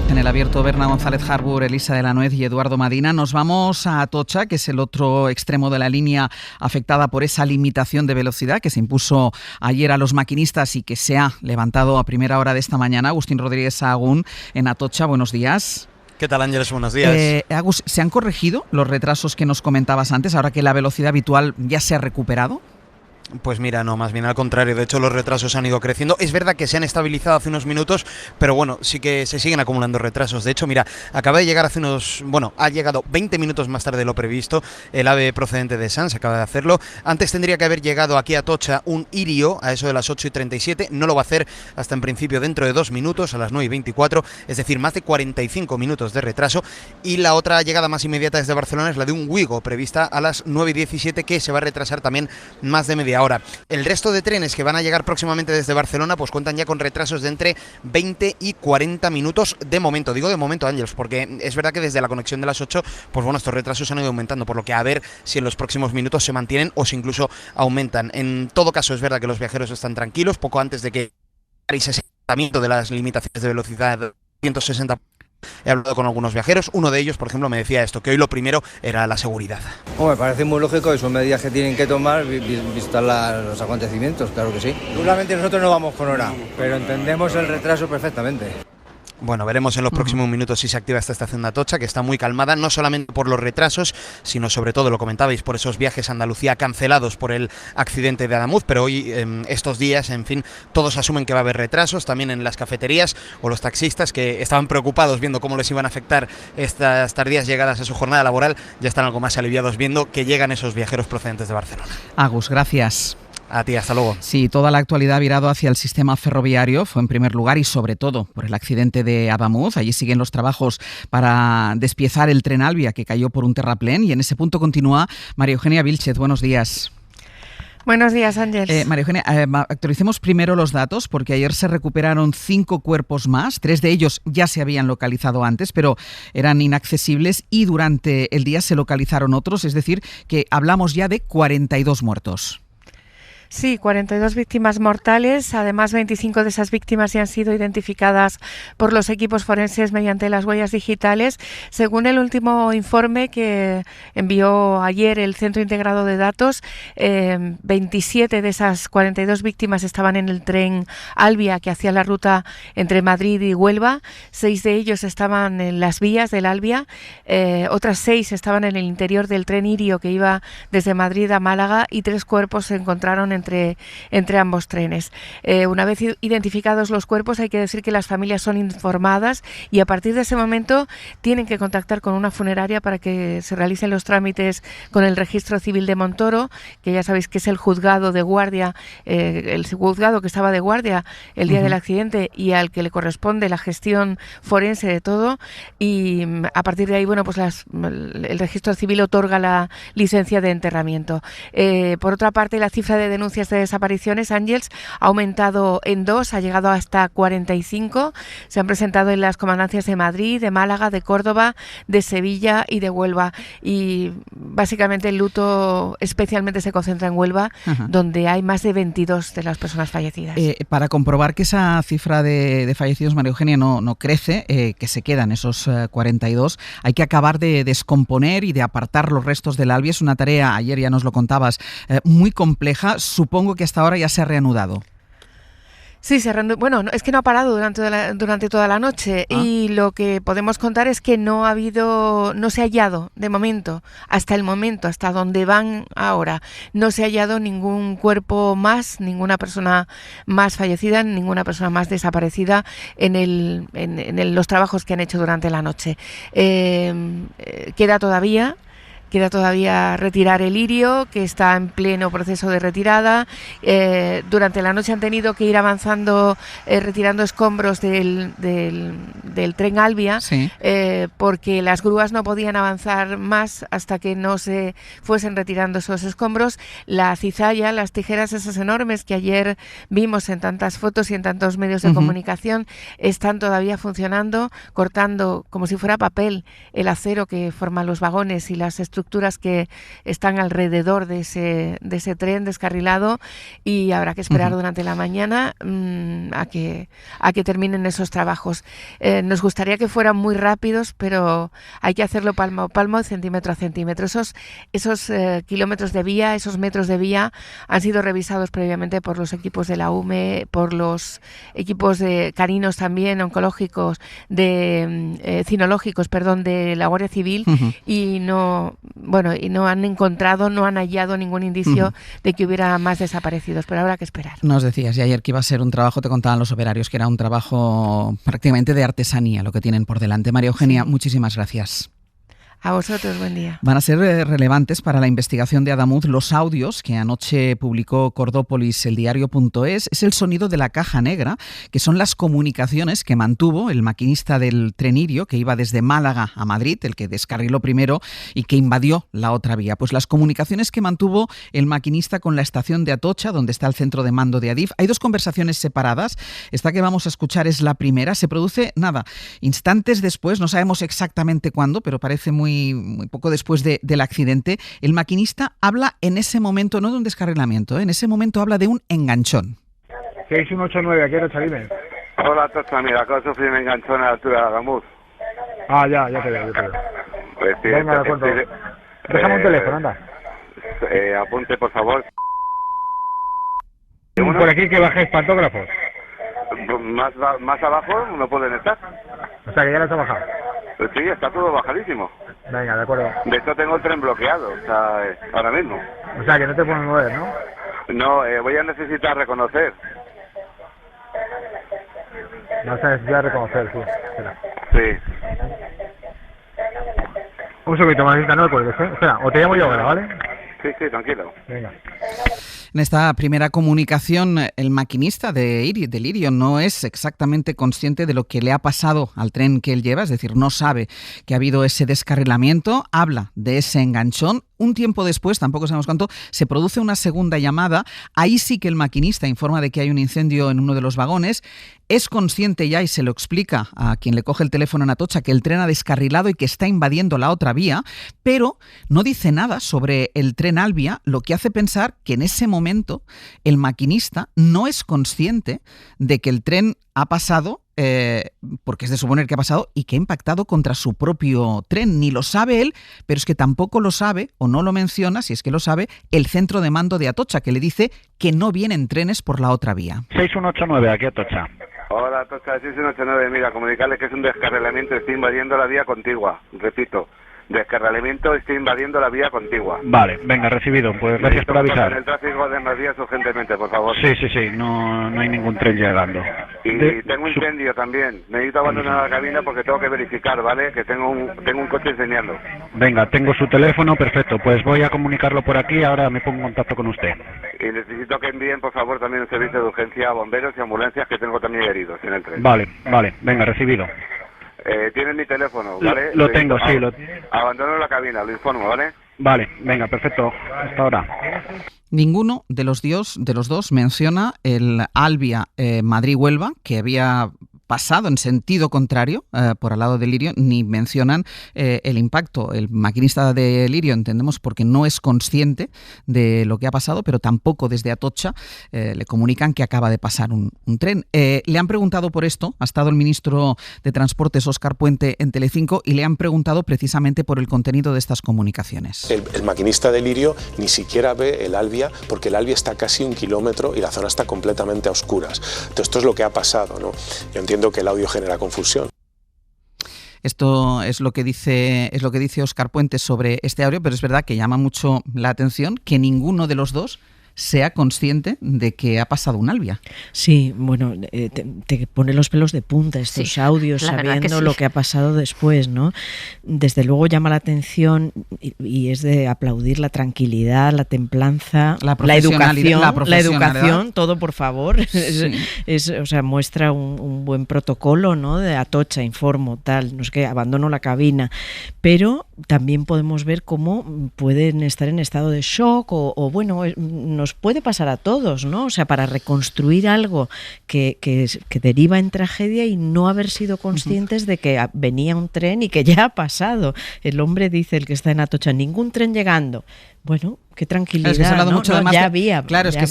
En El Abierto, Berna González Harbour, Elisa de la Nuez y Eduardo Madina. Nos vamos a Atocha, que es el otro extremo de la línea afectada por esa limitación de velocidad que se impuso ayer a los maquinistas y que se ha levantado a primera hora de esta mañana. Agustín Rodríguez Sahagún, en Atocha, buenos días. ¿Qué tal, Ángeles? Buenos días. Agus, ¿se han corregido los retrasos que nos comentabas antes, ahora que la velocidad habitual ya se ha recuperado? Pues mira, no, más bien al contrario. De hecho, los retrasos han ido creciendo. Es verdad que se han estabilizado hace unos minutos, pero bueno, sí que se siguen acumulando retrasos. De hecho, mira, acaba de llegar ha llegado 20 minutos más tarde de lo previsto. El AVE procedente de Sants acaba de hacerlo. Antes tendría que haber llegado aquí a Atocha un Irio a eso de las 8:37. No lo va a hacer hasta en principio dentro de 2 minutos, a las 9:24. Es decir, más de 45 minutos de retraso. Y la otra llegada más inmediata desde Barcelona es la de un Wigo, prevista a las 9:17, que se va a retrasar también más de media hora. El resto de trenes que van a llegar próximamente desde Barcelona pues cuentan ya con retrasos de entre 20 y 40 minutos de momento. Digo de momento, Ángeles, porque es verdad que desde la conexión de las 8, pues bueno, estos retrasos han ido aumentando, por lo que a ver si en los próximos minutos se mantienen o si incluso aumentan. En todo caso, es verdad que los viajeros están tranquilos. Poco antes de que ese asentamiento de las limitaciones de velocidad de 160. He hablado con algunos viajeros, uno de ellos, por ejemplo, me decía esto, que hoy lo primero era la seguridad. Me parece muy lógico y son medidas que tienen que tomar vistas los acontecimientos, claro que sí. Seguramente nosotros no vamos con hora, pero entendemos el retraso perfectamente. Bueno, veremos en los próximos minutos si se activa esta estación de Atocha, que está muy calmada, no solamente por los retrasos, sino sobre todo, lo comentabais, por esos viajes a Andalucía cancelados por el accidente de Adamuz, pero hoy, estos días, en fin, todos asumen que va a haber retrasos, también en las cafeterías o los taxistas que estaban preocupados viendo cómo les iban a afectar estas tardías llegadas a su jornada laboral, ya están algo más aliviados viendo que llegan esos viajeros procedentes de Barcelona. Agus, gracias. A ti, hasta luego. Sí, toda la actualidad ha virado hacia el sistema ferroviario, fue en primer lugar y sobre todo por el accidente de Adamuz. Allí siguen los trabajos para despiezar el tren Albia, que cayó por un terraplén, y en ese punto continúa María Eugenia Vilchez. Buenos días. Buenos días, Ángeles. María Eugenia, actualicemos primero los datos, porque ayer se recuperaron 5 cuerpos más. 3 de ellos ya se habían localizado antes, pero eran inaccesibles, y durante el día se localizaron otros, es decir, que hablamos ya de 42 muertos. Sí, 42 víctimas mortales. Además, 25 de esas víctimas ya han sido identificadas por los equipos forenses mediante las huellas digitales. Según el último informe que envió ayer el Centro Integrado de Datos, 27 de esas 42 víctimas estaban en el tren Albia, que hacía la ruta entre Madrid y Huelva. 6 de ellos estaban en las vías del Albia. Otras 6 estaban en el interior del tren Irio, que iba desde Madrid a Málaga, y 3 cuerpos se encontraron entre ambos trenes. Una vez identificados los cuerpos, hay que decir que las familias son informadas, y a partir de ese momento tienen que contactar con una funeraria para que se realicen los trámites con el Registro Civil de Montoro, que ya sabéis que es el juzgado de guardia, el juzgado que estaba de guardia el día del accidente y al que le corresponde la gestión forense de todo, y a partir de ahí, bueno, pues el Registro Civil otorga la licencia de enterramiento. Por otra parte, la cifra de denuncias de desapariciones, Ángeles, ha aumentado en 2, ha llegado hasta 45. Se han presentado en las comandancias de Madrid, de Málaga, de Córdoba, de Sevilla y de Huelva. Y básicamente el luto especialmente se concentra en Huelva, donde hay más de 22 de las personas fallecidas. Para comprobar que esa cifra de fallecidos, María Eugenia, no crece, que se quedan esos 42, hay que acabar de descomponer y de apartar los restos del Albia. Es una tarea, ayer ya nos lo contabas, muy compleja. Supongo que hasta ahora ya se ha reanudado. Sí, bueno, es que no ha parado durante toda la noche, y lo que podemos contar es que no se ha hallado de momento, hasta donde van ahora, no se ha hallado ningún cuerpo más, ninguna persona más fallecida, ninguna persona más desaparecida en los trabajos que han hecho durante la noche. Queda todavía Queda todavía retirar el Lirio, que está en pleno proceso de retirada. Durante la noche han tenido que ir avanzando, retirando escombros del tren Albia, sí. Porque las grúas no podían avanzar más hasta que no se fuesen retirando esos escombros. La cizalla, las tijeras esas enormes que ayer vimos en tantas fotos y en tantos medios de comunicación, están todavía funcionando, cortando como si fuera papel el acero que forma los vagones y las estructuras que están alrededor de ese tren descarrilado, y habrá que esperar durante la mañana a que terminen esos trabajos. Nos gustaría que fueran muy rápidos, pero hay que hacerlo palmo a palmo, centímetro a centímetro. Esos kilómetros de vía, esos metros de vía han sido revisados previamente por los equipos de la UME, por los equipos de caninos también, oncológicos, cinológicos, de la Guardia Civil, y no han encontrado, no han hallado ningún indicio de que hubiera más desaparecidos, pero habrá que esperar. Nos decías y ayer que iba a ser un trabajo, te contaban los operarios, que era un trabajo prácticamente de artesanía lo que tienen por delante. María Eugenia, muchísimas gracias. A vosotros, buen día. Van a ser relevantes para la investigación de Adamuz los audios que anoche publicó Cordópolis, el diario.es. Es el sonido de la caja negra, que son las comunicaciones que mantuvo el maquinista del tren Lirio, que iba desde Málaga a Madrid, el que descarriló primero y que invadió la otra vía. Pues las comunicaciones que mantuvo el maquinista con la estación de Atocha, donde está el centro de mando de Adif. Hay dos conversaciones separadas. Esta que vamos a escuchar es la primera. Se produce, instantes después, no sabemos exactamente cuándo, pero parece muy poco después del accidente. El maquinista habla en ese momento, no de un descarrilamiento, en ese momento habla de un enganchón. 6189, aquí Atocha, dime. Hola, Atocha, mira, acabo de sufrir un enganchón a la altura de Adamuz. Ya te veo. Pues sí, venga, de acuerdo. Déjame un teléfono, anda. Apunte, por favor. Por aquí que bajéis pantógrafos. Más abajo no pueden estar. O sea, que ya los ha bajado. Pues sí, está todo bajadísimo. Venga, de acuerdo. De hecho, tengo el tren bloqueado, ahora mismo. O sea, que no te puedes mover, ¿no? No, voy a necesitar reconocer. Vas a necesitar reconocer, sí. Espera. Sí. Un segundito, Margarita, no me cuelgues, ¿eh? Espera, o te llamo yo ahora, ¿vale? Sí, tranquilo. Venga. En esta primera comunicación, el maquinista de Lirio no es exactamente consciente de lo que le ha pasado al tren que él lleva, es decir, no sabe que ha habido ese descarrilamiento, habla de ese enganchón. Un tiempo después, tampoco sabemos cuánto, se produce una segunda llamada. Ahí sí que el maquinista informa de que hay un incendio en uno de los vagones. Es consciente ya y se lo explica a quien le coge el teléfono en Atocha que el tren ha descarrilado y que está invadiendo la otra vía, pero no dice nada sobre el tren Albia, lo que hace pensar que en ese momento el maquinista no es consciente de que el tren ha pasado, porque es de suponer que ha pasado, y que ha impactado contra su propio tren. Ni lo sabe él, pero es que tampoco lo sabe, o no lo menciona, si es que lo sabe, el centro de mando de Atocha, que le dice que no vienen trenes por la otra vía. 6189, aquí Atocha. Hola, Atocha, 6189, mira, comunicarles que es un descarrilamiento, estoy invadiendo la vía contigua, repito. Descarrilamiento, estoy invadiendo la vía contigua. Vale, venga, recibido. Pues gracias por avisar. El tráfico de más vías urgentemente, por favor. Sí, no hay ningún tren llegando. Y tengo un incendio también. Necesito abandonar la cabina porque tengo que verificar, ¿vale? Que tengo un coche enseñando. Venga, tengo su teléfono, perfecto. Pues voy a comunicarlo por aquí, ahora me pongo en contacto con usted. Y necesito que envíen, por favor, también un servicio de urgencia a bomberos y ambulancias, que tengo también heridos en el tren. Vale, venga, recibido. Tienen mi teléfono, ¿vale? Lo tengo, sí. Abandono la cabina, lo informo, ¿vale? Vale, venga, perfecto. Hasta ahora. Ninguno de los dos menciona el Albia Madrid-Huelva, que había pasado en sentido contrario por al lado de Lirio, ni mencionan el impacto. El maquinista de Lirio, entendemos, porque no es consciente de lo que ha pasado, pero tampoco desde Atocha le comunican que acaba de pasar un tren. Le han preguntado por esto, ha estado el ministro de Transportes, Óscar Puente, en Telecinco, y le han preguntado precisamente por el contenido de estas comunicaciones. El maquinista de Lirio ni siquiera ve el Albia, porque el Albia está casi 1 kilómetro y la zona está completamente a oscuras. Entonces, esto es lo que ha pasado, ¿no? Yo entiendo que el audio genera confusión. Esto es lo que dice Óscar Puente sobre este audio, pero es verdad que llama mucho la atención que ninguno de los dos sea consciente de que ha pasado un Albia. Sí, bueno, te pone los pelos de punta estos audios, sabiendo lo que ha pasado después, ¿no? Desde luego llama la atención y es de aplaudir la tranquilidad, la templanza, la educación, todo, por favor. Sí. O sea, muestra un buen protocolo, ¿no? De Atocha, informo, tal, no sé qué, abandono la cabina, pero también podemos ver cómo pueden estar en estado de shock o bueno, nos puede pasar a todos, ¿no? O sea, para reconstruir algo que deriva en tragedia y no haber sido conscientes de que venía un tren y que ya ha pasado. El hombre dice, el que está en Atocha, ningún tren llegando. Bueno, qué tranquilidad, claro, es que se ha hablado mucho se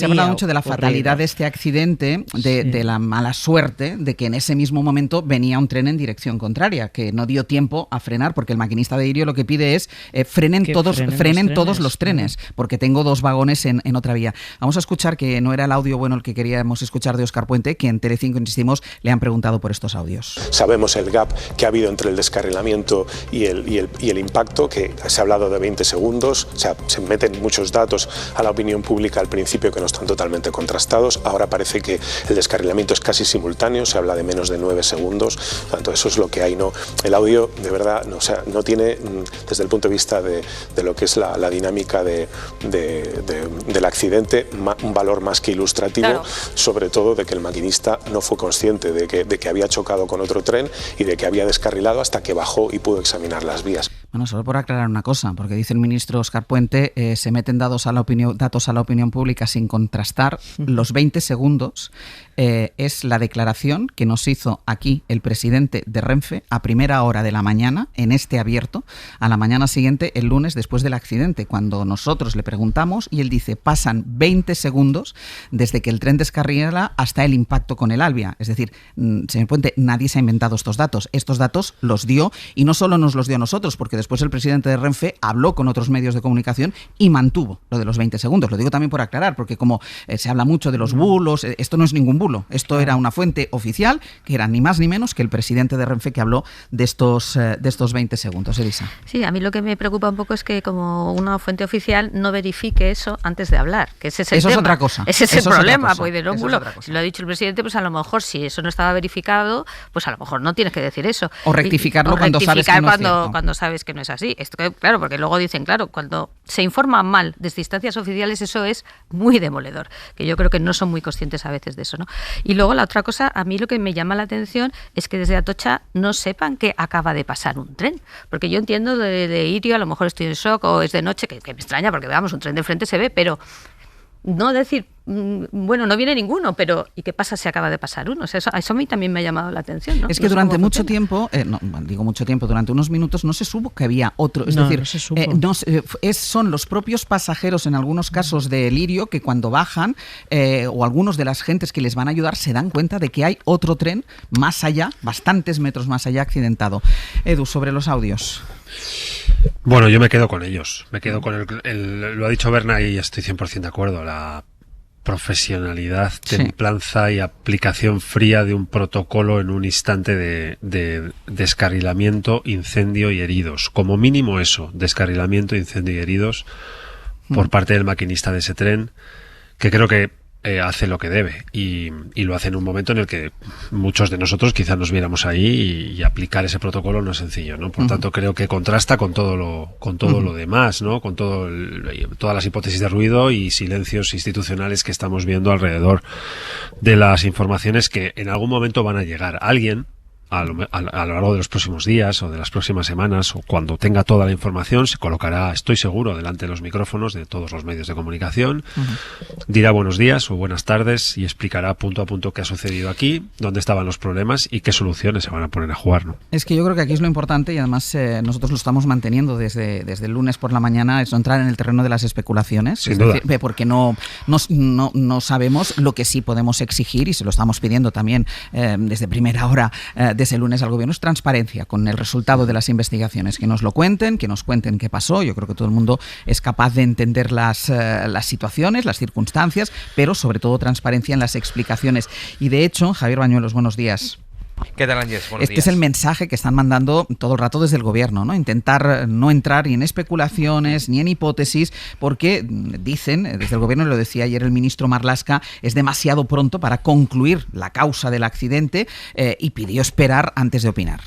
ha hablado mucho de la fatalidad de este accidente, de la mala suerte de que en ese mismo momento venía un tren en dirección contraria, que no dio tiempo a frenar, porque el maquinista de Irio lo que pide es frenen todos los trenes, porque tengo 2 vagones en otra vía. Vamos a escuchar, que no era el audio bueno el que queríamos escuchar de Óscar Puente, que en Telecinco, insistimos, le han preguntado por estos audios. Sabemos el gap que ha habido entre el descarrilamiento y el impacto, que se ha hablado de 20 segundos, o sea, se meten muchos datos a la opinión pública al principio que no están totalmente contrastados. Ahora parece que el descarrilamiento es casi simultáneo, se habla de menos de 9 segundos. Tanto eso es lo que hay, ¿no? El audio, de verdad, no, o sea, no tiene, desde el punto de vista de lo que es la dinámica del accidente, un valor más que ilustrativo, claro. Sobre todo de que el maquinista no fue consciente de que había chocado con otro tren y de que había descarrilado hasta que bajó y pudo examinar las vías. Bueno, solo por aclarar una cosa, porque dice el ministro Óscar Puente, se meten datos a la opinión pública sin contrastar. Los 20 segundos es la declaración que nos hizo aquí el presidente de Renfe a primera hora de la mañana, en este abierto, a la mañana siguiente, el lunes, después del accidente, cuando nosotros le preguntamos y él dice, pasan 20 segundos desde que el tren descarrila hasta el impacto con el Albia. Es decir, señor Puente, nadie se ha inventado estos datos. Estos datos los dio, y no solo nos los dio a nosotros, porque después el presidente de Renfe habló con otros medios de comunicación y mantuvo lo de los 20 segundos. Lo digo también por aclarar, porque como se habla mucho de los bulos, esto no es ningún bulo. Esto era una fuente oficial, que era ni más ni menos que el presidente de Renfe que habló de estos 20 segundos. Elisa. Sí, a mí lo que me preocupa un poco es que como una fuente oficial no verifique eso antes de hablar, que ese es el tema. Es otra cosa. Ese es el problema, pues de no bulo. Si lo ha dicho el presidente, pues a lo mejor si eso no estaba verificado, pues a lo mejor no tienes que decir eso. O rectificarlo cuando sabes que no es cierto. Cuando sabes que no es así. Esto, claro, porque luego dicen, claro, cuando se informa mal desde instancias oficiales, eso es muy demoledor, que yo creo que no son muy conscientes a veces de eso, ¿no? Y luego la otra cosa, a mí lo que me llama la atención es que desde Atocha no sepan que acaba de pasar un tren, porque yo entiendo de Irio, a lo mejor estoy en shock o es de noche, que me extraña porque veamos, un tren de frente se ve, pero no decir, bueno, no viene ninguno, pero ¿y qué pasa si acaba de pasar uno? O sea, eso a mí también me ha llamado la atención, ¿no? Es que durante mucho tiempo, durante unos minutos no se supo que había otro. Es decir, son los propios pasajeros, en algunos casos de Irio, que cuando bajan, o algunos de las gentes que les van a ayudar, se dan cuenta de que hay otro tren más allá, bastantes metros más allá, accidentado. Edu, sobre los audios. Bueno, yo me quedo con ellos. Me quedo con lo ha dicho Berna y estoy 100% de acuerdo. La profesionalidad, templanza y aplicación fría de un protocolo en un instante de descarrilamiento, incendio y heridos. Como mínimo eso, descarrilamiento, incendio y heridos por parte del maquinista de ese tren, que creo que hace lo que debe y lo hace en un momento en el que muchos de nosotros quizás nos viéramos ahí y aplicar ese protocolo no es sencillo, ¿no? Por tanto, creo que contrasta con todo lo demás, ¿no? Con todas las hipótesis de ruido y silencios institucionales que estamos viendo alrededor de las informaciones que en algún momento van a llegar. Alguien a lo largo de los próximos días o de las próximas semanas, o cuando tenga toda la información, se colocará, estoy seguro, delante de los micrófonos de todos los medios de comunicación, dirá buenos días o buenas tardes y explicará punto a punto qué ha sucedido aquí, dónde estaban los problemas y qué soluciones se van a poner a jugar, ¿no? Es que yo creo que aquí es lo importante, y además nosotros lo estamos manteniendo desde el lunes por la mañana, es no entrar en el terreno de las especulaciones. Sin duda. Decir, porque no sabemos. Lo que sí podemos exigir, y se lo estamos pidiendo también desde primera hora desde el lunes al gobierno, es transparencia con el resultado de las investigaciones, que nos lo cuenten, que nos cuenten qué pasó. Yo creo que todo el mundo es capaz de entender las situaciones, las circunstancias, pero sobre todo transparencia en las explicaciones. Y de hecho, Javier Bañuelos, buenos días. ¿Qué tal, Ángeles? Buenos Este días. es el mensaje que están mandando todo el rato desde el gobierno, ¿no? Intentar no entrar ni en especulaciones ni en hipótesis, porque dicen, desde el gobierno, lo decía ayer el ministro Marlaska, es demasiado pronto para concluir la causa del accidente y pidió esperar antes de opinar.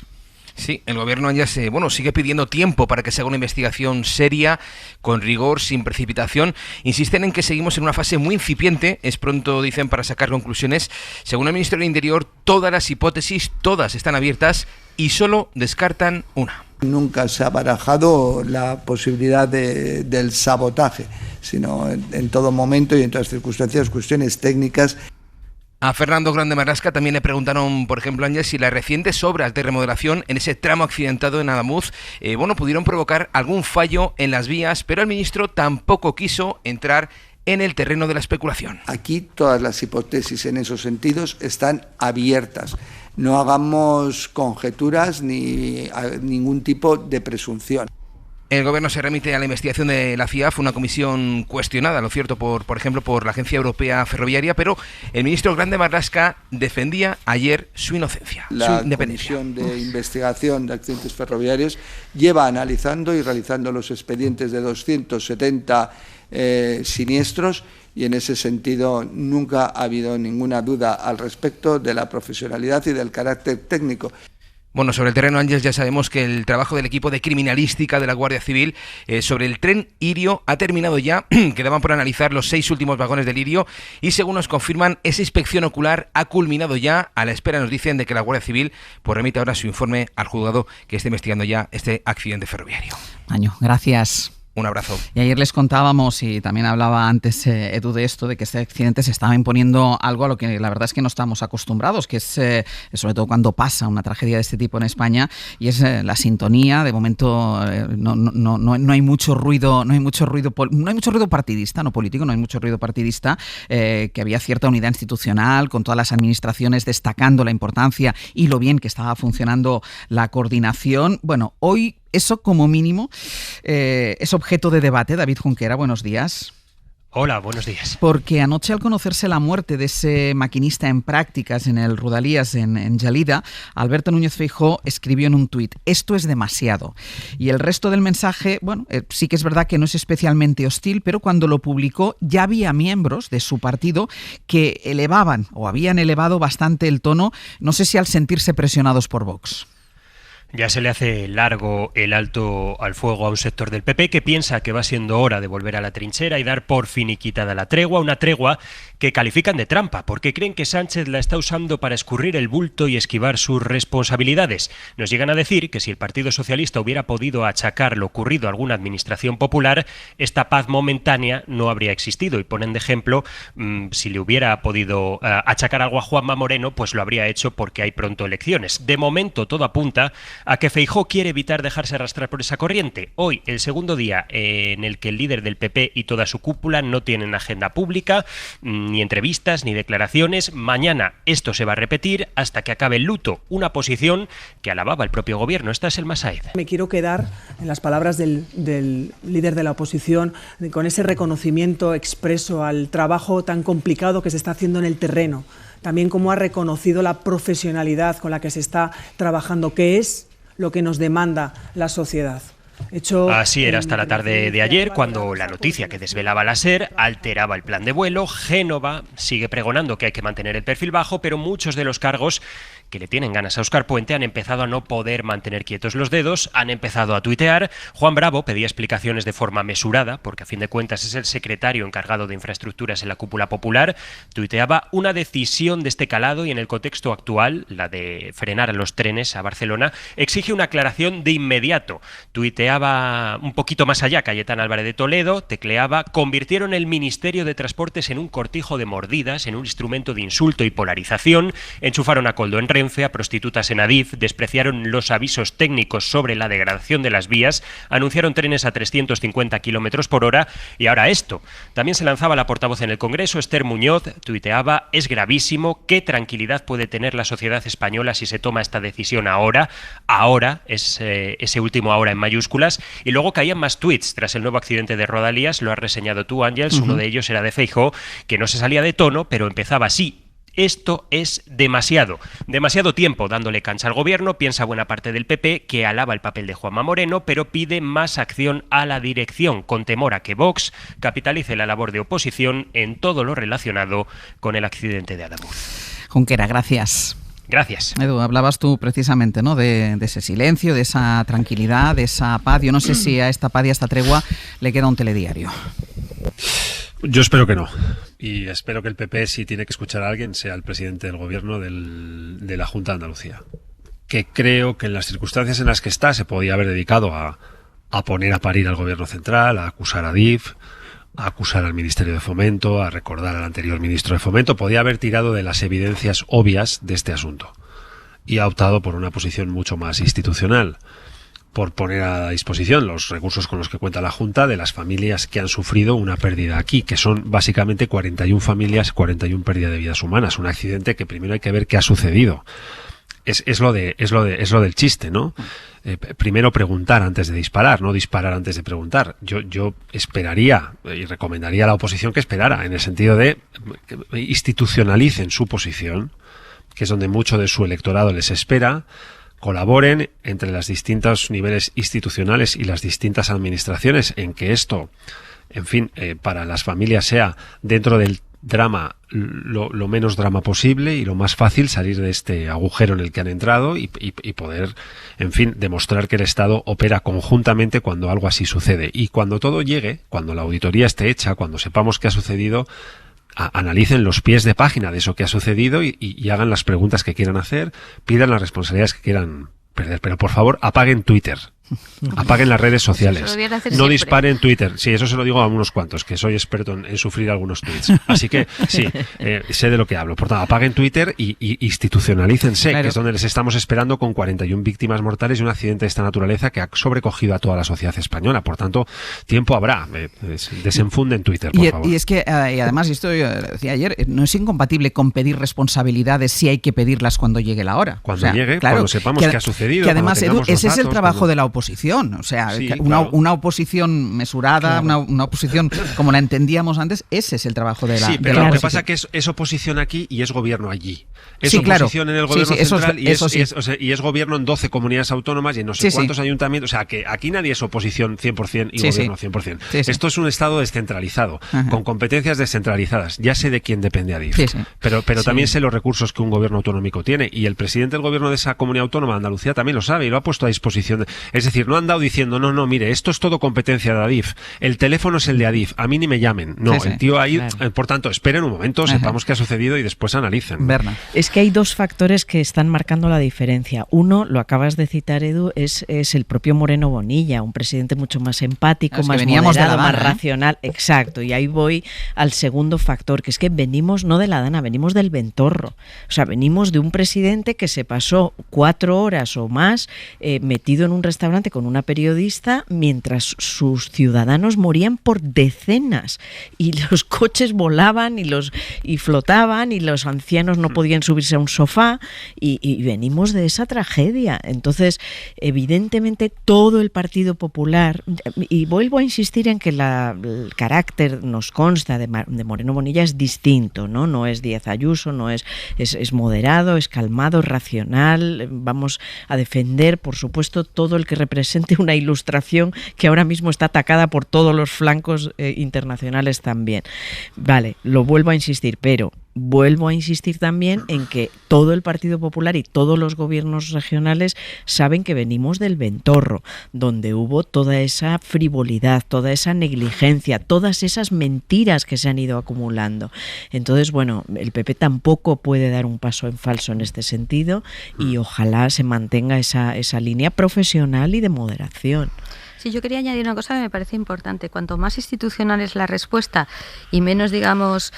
Sí, el gobierno ya sigue pidiendo tiempo para que se haga una investigación seria, con rigor, sin precipitación. Insisten en que seguimos en una fase muy incipiente, es pronto, dicen, para sacar conclusiones. Según el ministro del Interior, todas las hipótesis, todas están abiertas y solo descartan una. Nunca se ha barajado la posibilidad del sabotaje, sino en todo momento y en todas circunstancias, cuestiones técnicas. A Fernando Grande Marlaska también le preguntaron, por ejemplo, Ángeles, si las recientes obras de remodelación en ese tramo accidentado en Adamuz, pudieron provocar algún fallo en las vías, pero el ministro tampoco quiso entrar en el terreno de la especulación. Aquí todas las hipótesis en esos sentidos están abiertas. No hagamos conjeturas ni ningún tipo de presunción. El gobierno se remite a la investigación de la FIAF, una comisión cuestionada, lo cierto, por ejemplo, por la Agencia Europea Ferroviaria, pero el ministro Grande Marlaska defendía ayer su inocencia, su independencia. La Comisión de Investigación de Accidentes Ferroviarios lleva analizando y realizando los expedientes de 270 siniestros y en ese sentido nunca ha habido ninguna duda al respecto de la profesionalidad y del carácter técnico. Bueno, sobre el terreno, Ángeles, ya sabemos que el trabajo del equipo de criminalística de la Guardia Civil sobre el tren Irio ha terminado ya. Quedaban por analizar los 6 últimos vagones del Irio y, según nos confirman, esa inspección ocular ha culminado ya. A la espera, nos dicen, de que la Guardia Civil remita ahora su informe al juzgado que esté investigando ya este accidente ferroviario. Año, gracias. Un abrazo. Y ayer les contábamos, y también hablaba antes Edu de esto, de que este accidente se estaba imponiendo algo a lo que la verdad es que no estamos acostumbrados, que es sobre todo cuando pasa una tragedia de este tipo en España, y es la sintonía. De momento no hay mucho ruido, no hay mucho ruido partidista, no político, no hay mucho ruido partidista, que había cierta unidad institucional, con todas las administraciones destacando la importancia y lo bien que estaba funcionando la coordinación. Bueno, hoy eso como mínimo es objeto de debate. David Junquera, buenos días. Hola, buenos días. Porque anoche, al conocerse la muerte de ese maquinista en prácticas en el Rodalies en Gelida, Alberto Núñez Feijóo escribió en un tuit: esto es demasiado. Y el resto del mensaje, sí que es verdad que no es especialmente hostil, pero cuando lo publicó ya había miembros de su partido que elevaban o habían elevado bastante el tono, no sé si al sentirse presionados por Vox. Ya se le hace largo el alto al fuego a un sector del PP que piensa que va siendo hora de volver a la trinchera y dar por finiquitada la tregua, una tregua que califican de trampa, porque creen que Sánchez la está usando para escurrir el bulto y esquivar sus responsabilidades. Nos llegan a decir que si el Partido Socialista hubiera podido achacar lo ocurrido a alguna administración popular, esta paz momentánea no habría existido, y ponen de ejemplo, si le hubiera podido achacar algo a Juanma Moreno, pues lo habría hecho porque hay pronto elecciones. De momento todo apunta a que Feijóo quiere evitar dejarse arrastrar por esa corriente. Hoy, el segundo día en el que el líder del PP y toda su cúpula no tienen agenda pública, ni entrevistas, ni declaraciones. Mañana esto se va a repetir hasta que acabe el luto, una posición que alababa el propio gobierno. Esta es Elma Saez. Me quiero quedar en las palabras del líder de la oposición, con ese reconocimiento expreso al trabajo tan complicado que se está haciendo en el terreno. También cómo ha reconocido la profesionalidad con la que se está trabajando, que es lo que nos demanda la sociedad. Así era hasta la tarde de ayer, cuando la noticia que desvelaba la SER alteraba el plan de vuelo. Génova sigue pregonando que hay que mantener el perfil bajo, pero muchos de los cargos que le tienen ganas a Óscar Puente han empezado a no poder mantener quietos los dedos, han empezado a tuitear. Juan Bravo pedía explicaciones de forma mesurada, porque a fin de cuentas es el secretario encargado de infraestructuras en la cúpula popular. Tuiteaba: una decisión de este calado y en el contexto actual, la de frenar a los trenes a Barcelona, exige una aclaración de inmediato. Tuiteaba un poquito más allá Cayetana Álvarez de Toledo, tecleaba: convirtieron el Ministerio de Transportes en un cortijo de mordidas, en un instrumento de insulto y polarización, enchufaron a Koldo en Renfe, a prostitutas en Adif, despreciaron los avisos técnicos sobre la degradación de las vías, anunciaron trenes a 350 kilómetros por hora y ahora esto. También se lanzaba la portavoz en el Congreso, Esther Muñoz, tuiteaba: es gravísimo, qué tranquilidad puede tener la sociedad española si se toma esta decisión ahora. Ahora es ese último ahora en mayúsculas. Y luego caían más tuits tras el nuevo accidente de Rodalies, lo has reseñado tú, Ángeles. Uno de ellos era de Feijóo, que no se salía de tono, pero empezaba así: Esto es demasiado tiempo dándole cancha al gobierno, piensa buena parte del PP, que alaba el papel de Juanma Moreno, pero pide más acción a la dirección, con temor a que Vox capitalice la labor de oposición en todo lo relacionado con el accidente de Adamuz. Junquera, gracias. Gracias. Edu, hablabas tú precisamente, ¿no?, de ese silencio, de esa tranquilidad, de esa paz. Yo no sé si a esta paz y a esta tregua le queda un telediario. Yo espero que no. Y espero que el PP, si tiene que escuchar a alguien, sea el presidente del gobierno de la Junta de Andalucía. Que creo que en las circunstancias en las que está se podía haber dedicado a poner a parir al gobierno central, a acusar a Adif, a acusar al Ministerio de Fomento, a recordar al anterior ministro de Fomento. Podía haber tirado de las evidencias obvias de este asunto. Y ha optado por una posición mucho más institucional, por poner a disposición los recursos con los que cuenta la Junta de las familias que han sufrido una pérdida aquí, que son básicamente 41 familias, 41 pérdidas de vidas humanas. Un accidente que primero hay que ver qué ha sucedido. Es lo del chiste, ¿no? Primero preguntar antes de disparar, no disparar antes de preguntar. Yo esperaría y recomendaría a la oposición que esperara, en el sentido de que institucionalicen su posición, que es donde mucho de su electorado les espera, colaboren entre los distintos niveles institucionales y las distintas administraciones en que esto, en fin, para las familias sea dentro del drama lo menos drama posible y lo más fácil salir de este agujero en el que han entrado y poder, en fin, demostrar que el Estado opera conjuntamente cuando algo así sucede. Y cuando todo llegue, cuando la auditoría esté hecha, cuando sepamos qué ha sucedido, analicen los pies de página de eso que ha sucedido y hagan las preguntas que quieran hacer, pidan las responsabilidades que quieran perder. Pero por favor, apaguen Twitter. Apaguen las redes sociales. No disparen Twitter. Sí, eso se lo digo a unos cuantos, que soy experto en sufrir algunos tweets. Así que sí, sé de lo que hablo. Por tanto, apaguen Twitter y institucionalícense, claro, que es donde les estamos esperando, con 41 víctimas mortales y un accidente de esta naturaleza que ha sobrecogido a toda la sociedad española. Por tanto, tiempo habrá. Desenfunden Twitter, por favor. Y es que, y además, y esto yo decía ayer, no es incompatible con pedir responsabilidades si hay que pedirlas cuando llegue la hora. Cuando llegue, claro, cuando sepamos qué ha sucedido. Que además, Edu, ese es el trabajo de la oposición. O sea, sí, una oposición mesurada, claro, una oposición como la entendíamos antes, ese es el trabajo de la Sí, pero la lo que pasa es que es oposición aquí y es gobierno allí. Es oposición en el gobierno central y es gobierno en 12 comunidades autónomas y en no sé cuántos ayuntamientos. O sea, que aquí nadie es oposición 100% y gobierno 100%. Esto es un Estado descentralizado, con competencias descentralizadas. Ya sé de quién depende Adif, pero también sé los recursos que un gobierno autonómico tiene, y el presidente del gobierno de esa comunidad autónoma, Andalucía, también lo sabe y lo ha puesto a disposición. Es decir, no han dado diciendo, no, mire, esto es todo competencia de Adif, el teléfono es el de Adif, a mí ni me llamen. No, el tío ahí, claro. Por tanto, esperen un momento, sepamos qué ha sucedido y después analicen. Berna. Es que hay dos factores que están marcando la diferencia. Uno, lo acabas de citar, Edu, es el propio Moreno Bonilla, un presidente mucho más empático, más moderado, más racional. Exacto, y ahí voy al segundo factor, que es que venimos no de la Dana, venimos del Ventorro. O sea, venimos de un presidente que se pasó 4 horas o más metido en un restaurante con una periodista mientras sus ciudadanos morían por decenas y los coches volaban y flotaban y los ancianos no podían subirse a un sofá y venimos de esa tragedia. Entonces, evidentemente todo el Partido Popular, y vuelvo a insistir en que el carácter nos consta de Moreno Bonilla es distinto, no es Díaz Ayuso, no es moderado, es calmado, racional. Vamos a defender, por supuesto, todo el que represente una ilustración que ahora mismo está atacada por todos los flancos internacionales también. Vale, lo vuelvo a insistir, pero vuelvo a insistir también en que todo el Partido Popular y todos los gobiernos regionales saben que venimos del Ventorro, donde hubo toda esa frivolidad, toda esa negligencia, todas esas mentiras que se han ido acumulando. Entonces, bueno, el PP tampoco puede dar un paso en falso en este sentido y ojalá se mantenga esa línea profesional y de moderación. Sí, yo quería añadir una cosa que me parece importante. Cuanto más institucional es la respuesta y menos, digamos,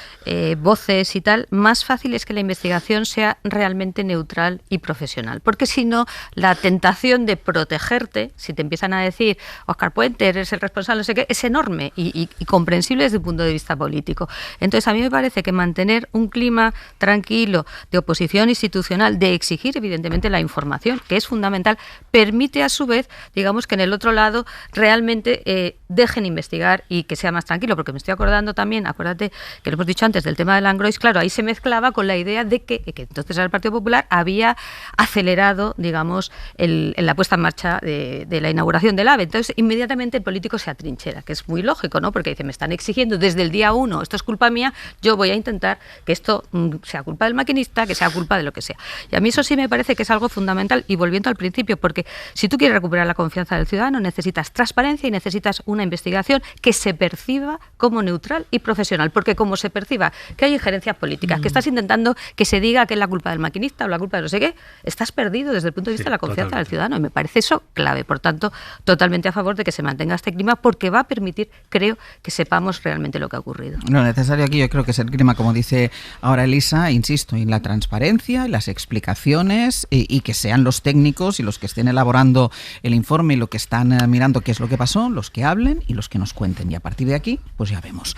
voces y tal, más fácil es que la investigación sea realmente neutral y profesional. Porque si no, la tentación de protegerte, si te empiezan a decir Óscar Puente, eres el responsable, no sé qué, es enorme y comprensible desde un punto de vista político. Entonces, a mí me parece que mantener un clima tranquilo de oposición institucional, de exigir, evidentemente, la información, que es fundamental, permite, a su vez, digamos, que en el otro lado realmente dejen investigar y que sea más tranquilo, porque me estoy acordando también, acuérdate que lo hemos dicho antes del tema del Langrois, claro, ahí se mezclaba con la idea de que entonces el Partido Popular había acelerado, digamos, la puesta en marcha de la inauguración del AVE. Entonces, inmediatamente el político se atrinchera, que es muy lógico, ¿no? Porque dice, me están exigiendo desde el día 1, esto es culpa mía, yo voy a intentar que esto sea culpa del maquinista, que sea culpa de lo que sea. Y a mí eso sí me parece que es algo fundamental, y volviendo al principio, porque si tú quieres recuperar la confianza del ciudadano, necesitas transparencia y necesitas una investigación que se perciba como neutral y profesional, porque como se perciba que hay injerencias políticas, que estás intentando que se diga que es la culpa del maquinista o la culpa de no sé qué, estás perdido desde el punto de vista de la confianza del ciudadano, y me parece eso clave. Por tanto, totalmente a favor de que se mantenga este clima, porque va a permitir, creo, que sepamos realmente lo que ha ocurrido. Lo necesario aquí yo creo que es el clima, como dice ahora Elisa, insisto, en la transparencia, en las explicaciones, y que sean los técnicos y los que estén elaborando el informe y lo que están mirando qué es lo que pasó, los que hablen y los que nos cuenten, y a partir de aquí pues ya vemos.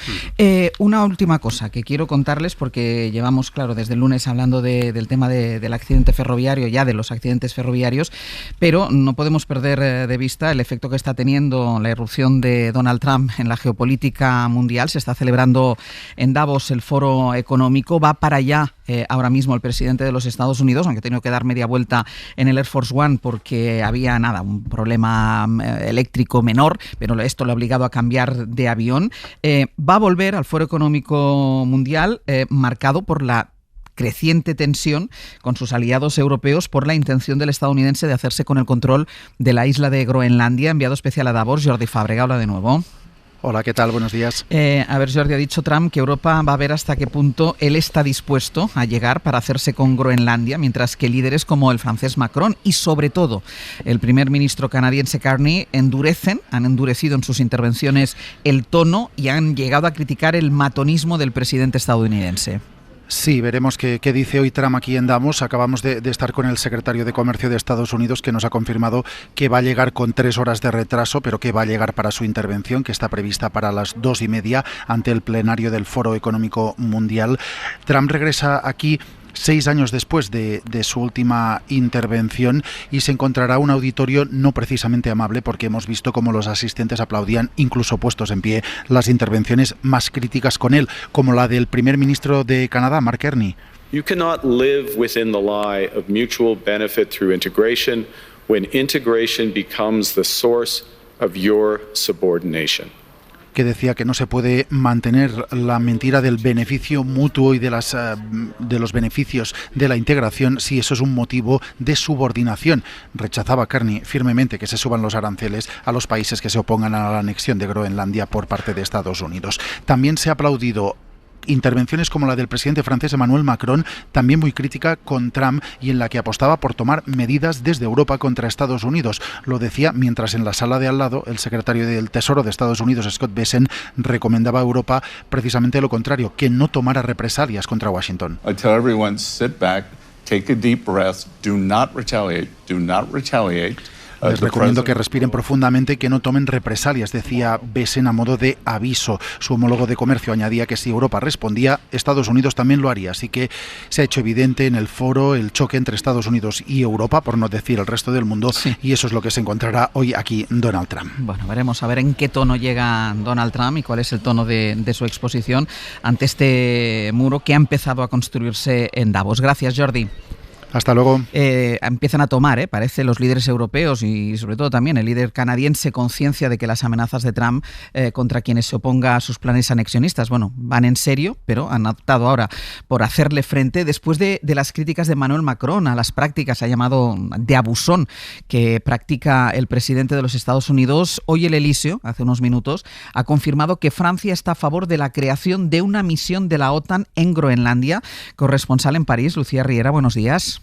Una última cosa que quiero contarles, porque llevamos, claro, desde el lunes hablando del tema del accidente ferroviario, ya de los accidentes ferroviarios, pero no podemos perder de vista el efecto que está teniendo la irrupción de Donald Trump en la geopolítica mundial. Se está celebrando en Davos el foro económico, va para allá ahora mismo el presidente de los Estados Unidos, aunque ha tenido que dar media vuelta en el Air Force One porque había un problema eléctrico menor, pero esto le ha obligado a cambiar de avión. Va a volver al foro económico mundial marcado por la creciente tensión con sus aliados europeos por la intención del estadounidense de hacerse con el control de la isla de Groenlandia. Enviado especial a Davos, Jordi Fàbrega, hola de nuevo. Hola, ¿qué tal? Buenos días. A ver, Jordi, ha dicho Trump que Europa va a ver hasta qué punto él está dispuesto a llegar para hacerse con Groenlandia, mientras que líderes como el francés Macron y, sobre todo, el primer ministro canadiense Carney han endurecido en sus intervenciones el tono y han llegado a criticar el matonismo del presidente estadounidense. Sí, veremos qué dice hoy Trump aquí en Davos. Acabamos de estar con el secretario de Comercio de Estados Unidos, que nos ha confirmado que va a llegar con 3 horas de retraso, pero que va a llegar para su intervención, que está prevista para las 2:30 ante el plenario del Foro Económico Mundial. Trump regresa aquí 6 años después de su última intervención, y se encontrará un auditorio no precisamente amable, porque hemos visto cómo los asistentes aplaudían, incluso puestos en pie, las intervenciones más críticas con él, como la del primer ministro de Canadá, Mark Carney. You cannot live within the lie of mutual benefit through integration when integration becomes the source of your subordination. Que decía que no se puede mantener la mentira del beneficio mutuo y de los beneficios de la integración si eso es un motivo de subordinación. Rechazaba Carney firmemente que se suban los aranceles a los países que se opongan a la anexión de Groenlandia por parte de Estados Unidos. También se ha aplaudido intervenciones como la del presidente francés Emmanuel Macron, también muy crítica con Trump, y en la que apostaba por tomar medidas desde Europa contra Estados Unidos. Lo decía mientras en la sala de al lado el secretario del Tesoro de Estados Unidos, Scott Bessent, recomendaba a Europa precisamente lo contrario, que no tomara represalias contra Washington. I tell everyone, sit back, take a deep breath, do not retaliate, do not retaliate. Les recomiendo que respiren profundamente y que no tomen represalias, decía Bessent a modo de aviso. Su homólogo de comercio añadía que si Europa respondía, Estados Unidos también lo haría. Así que se ha hecho evidente en el foro el choque entre Estados Unidos y Europa, por no decir el resto del mundo, sí. Y eso es lo que se encontrará hoy aquí Donald Trump. Bueno, veremos a ver en qué tono llega Donald Trump y cuál es el tono de su exposición ante este muro que ha empezado a construirse en Davos. Gracias, Jordi. Hasta luego. Empiezan a tomar, parece, los líderes europeos y sobre todo también el líder canadiense conciencia de que las amenazas de Trump contra quienes se oponga a sus planes anexionistas, van en serio, pero han optado ahora por hacerle frente después de las críticas de Emmanuel Macron a las prácticas, ha llamado de abusón, que practica el presidente de los Estados Unidos. Hoy el Elíseo, hace unos minutos, ha confirmado que Francia está a favor de la creación de una misión de la OTAN en Groenlandia. Corresponsal en París, Lucía Riera, buenos días.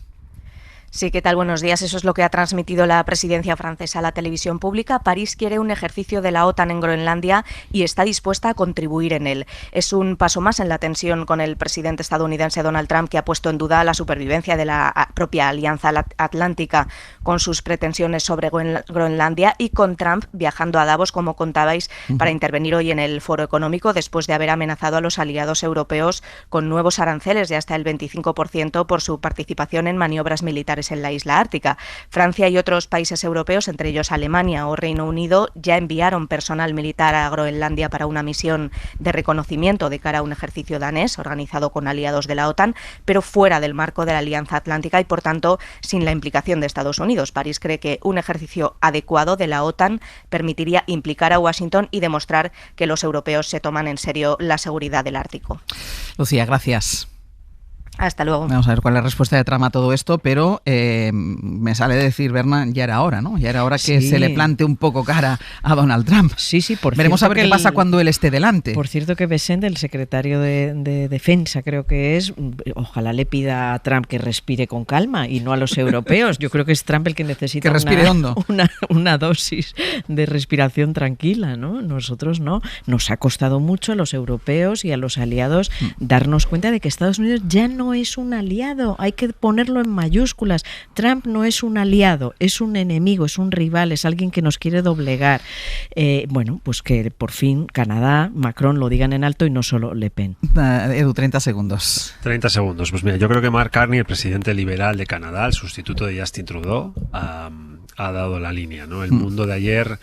Sí, ¿qué tal? Buenos días. Eso es lo que ha transmitido la presidencia francesa a la televisión pública. París quiere un ejercicio de la OTAN en Groenlandia y está dispuesta a contribuir en él. Es un paso más en la tensión con el presidente estadounidense Donald Trump, que ha puesto en duda la supervivencia de la propia Alianza Atlántica con sus pretensiones sobre Groenlandia, y con Trump viajando a Davos, como contabais, para intervenir hoy en el Foro Económico después de haber amenazado a los aliados europeos con nuevos aranceles de hasta el 25% por su participación en maniobras militares actividades en la isla ártica. Francia y otros países europeos, entre ellos Alemania o Reino Unido, ya enviaron personal militar a Groenlandia para una misión de reconocimiento de cara a un ejercicio danés organizado con aliados de la OTAN, pero fuera del marco de la Alianza Atlántica y, por tanto, sin la implicación de Estados Unidos. París cree que un ejercicio adecuado de la OTAN permitiría implicar a Washington y demostrar que los europeos se toman en serio la seguridad del Ártico. Lucía, gracias. Hasta luego. Vamos a ver cuál es la respuesta de Trump a todo esto, pero me sale de decir, Berna, ya era hora, ¿no? Ya era hora que se le plante un poco cara a Donald Trump. Sí, por veremos a ver qué pasa cuando él esté delante. Por cierto que Bessent, el secretario de Defensa, creo que es, ojalá le pida a Trump que respire con calma y no a los europeos. Yo creo que es Trump el que necesita que respire hondo. Una dosis de respiración tranquila, ¿no? Nosotros no. Nos ha costado mucho a los europeos y a los aliados darnos cuenta de que Estados Unidos ya no es un aliado, hay que ponerlo en mayúsculas. Trump no es un aliado, es un enemigo, es un rival, es alguien que nos quiere doblegar. Bueno, pues que por fin Canadá, Macron lo digan en alto y no solo Le Pen. Edu, 30 segundos. 30 segundos. Pues mira, yo creo que Mark Carney, el presidente liberal de Canadá, el sustituto de Justin Trudeau, ha dado la línea, ¿no? El mundo de ayer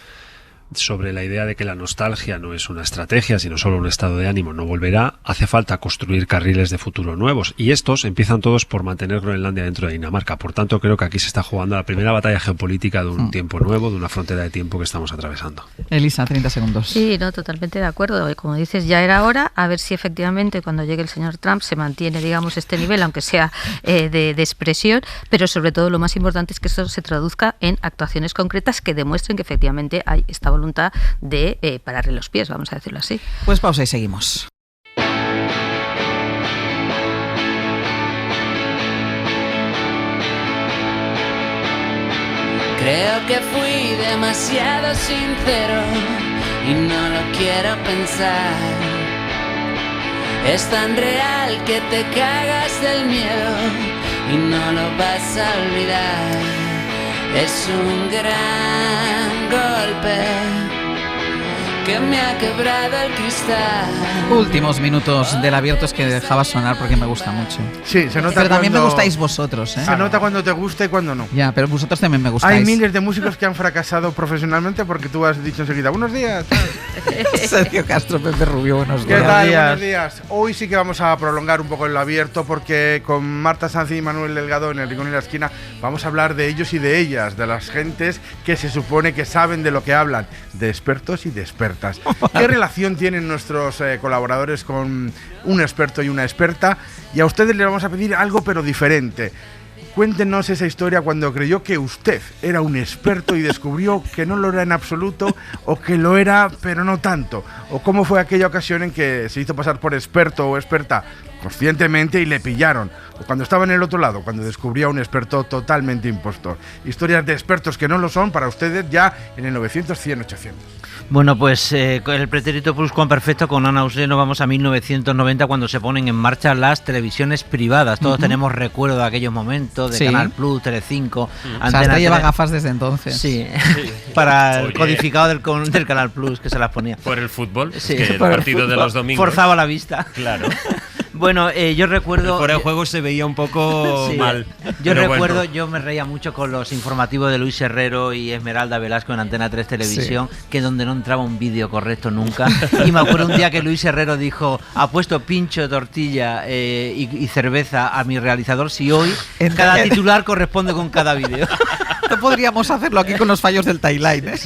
sobre la idea de que la nostalgia no es una estrategia, sino solo un estado de ánimo, no volverá. Hace falta construir carriles de futuro nuevos, y estos empiezan todos por mantener Groenlandia dentro de Dinamarca. Por tanto, creo que aquí se está jugando la primera batalla geopolítica de un tiempo nuevo, de una frontera de tiempo que estamos atravesando. Elisa, 30 segundos. Sí, no, totalmente de acuerdo. Como dices, ya era hora, a ver si efectivamente cuando llegue el señor Trump se mantiene, digamos, este nivel, aunque sea de expresión, pero sobre todo lo más importante es que eso se traduzca en actuaciones concretas que demuestren que efectivamente hay esta voluntad de pararle los pies, vamos a decirlo así. Pues pausa y seguimos. Creo que fui demasiado sincero y no lo quiero pensar. Es tan real que te cagas del miedo y no lo vas a olvidar. Es un gran golpe que me ha quebrado el cristal. Últimos minutos del Abierto es que dejaba sonar porque me gusta mucho. Sí, se nota. Pero también me gustáis vosotros, ¿eh? Se nota cuando te gusta y cuando no. Ya, pero vosotros también me gustáis. Hay miles de músicos que han fracasado profesionalmente porque tú has dicho enseguida, buenos días. Sergio Castro, Pepe Rubio, buenos días. ¿Qué tal? Buenos días. Hoy sí que vamos a prolongar un poco el Abierto porque con Marta Sanz y Manuel Delgado en el Rincón y la Esquina vamos a hablar de ellos y de ellas, de las gentes que se supone que saben de lo que hablan, de expertos y de expertas. ¿Qué relación tienen nuestros colaboradores con un experto y una experta? Y a ustedes les vamos a pedir algo pero diferente. Cuéntenos esa historia cuando creyó que usted era un experto y descubrió que no lo era en absoluto, o que lo era pero no tanto. O cómo fue aquella ocasión en que se hizo pasar por experto o experta conscientemente y le pillaron. O cuando estaba en el otro lado, cuando descubrió a un experto totalmente impostor. Historias de expertos que no lo son para ustedes ya en el 900, 100, 800. Bueno, pues con el pretérito pluscuamperfecto con Ana Usé nos vamos a 1990 cuando se ponen en marcha las televisiones privadas. Todos tenemos recuerdo de aquellos momentos, de Canal Plus, Telecinco, Antena. Hasta lleva gafas desde entonces. Sí, para el codificado del Canal Plus que se las ponía. Por el fútbol, sí, que el partido de los domingos. Forzaba la vista. Claro. Bueno, yo recuerdo... Fuera de juego se veía un poco mal. Yo recuerdo, yo me reía mucho con los informativos de Luis Herrero y Esmeralda Velasco en Antena 3 Televisión, que donde no entraba un vídeo correcto nunca. Y me acuerdo un día que Luis Herrero dijo, ha puesto pincho, tortilla y cerveza a mi realizador si hoy cada titular corresponde con cada vídeo. No podríamos hacerlo aquí con los fallos del timeline, ¿eh?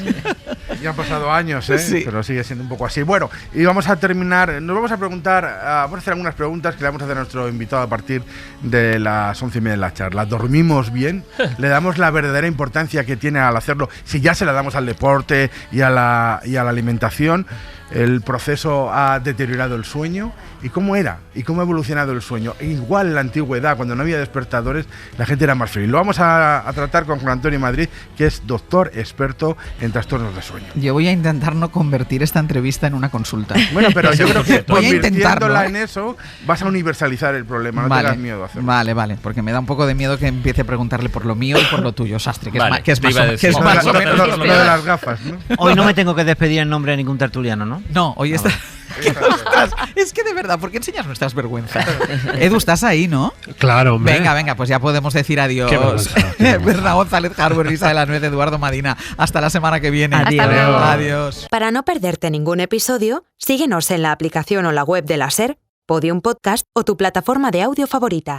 Ya han pasado años, pero sigue siendo un poco así. Bueno, y vamos a terminar, nos vamos a preguntar, vamos a hacer algunas preguntas que le vamos a hacer a nuestro invitado a partir de las 11:30 de la charla. ¿Dormimos bien? ¿Le damos la verdadera importancia que tiene al hacerlo? Si ya se la damos al deporte y a la alimentación, ¿el proceso ha deteriorado el sueño? ¿Y cómo era? ¿Y cómo ha evolucionado el sueño? Igual en la antigüedad, cuando no había despertadores, la gente era más feliz. Lo vamos a tratar con Juan Antonio Madrid, que es doctor experto en trastornos de sueño. Yo voy a intentar no convertir esta entrevista en una consulta. Bueno, pero yo creo que voy a intentarla en eso vas a universalizar el problema, no tengas miedo a hacerlo. Vale, porque me da un poco de miedo que empiece a preguntarle por lo mío y por lo tuyo, Sastre, que es más o menos lo de las gafas, ¿no? Hoy no me tengo que despedir en nombre de ningún tertuliano, ¿no? No, hoy está... Ostras, es que de verdad, ¿por qué enseñas nuestras vergüenzas? Edu, estás ahí, ¿no? Claro, hombre. Venga, pues ya podemos decir adiós. Qué vergüenza. Berna González Harbour, Risa de la Nuez, Eduardo Madina. Hasta la semana que viene. Adiós. Para no perderte ningún episodio, síguenos en la aplicación o la web de la SER, Podium Podcast o tu plataforma de audio favorita.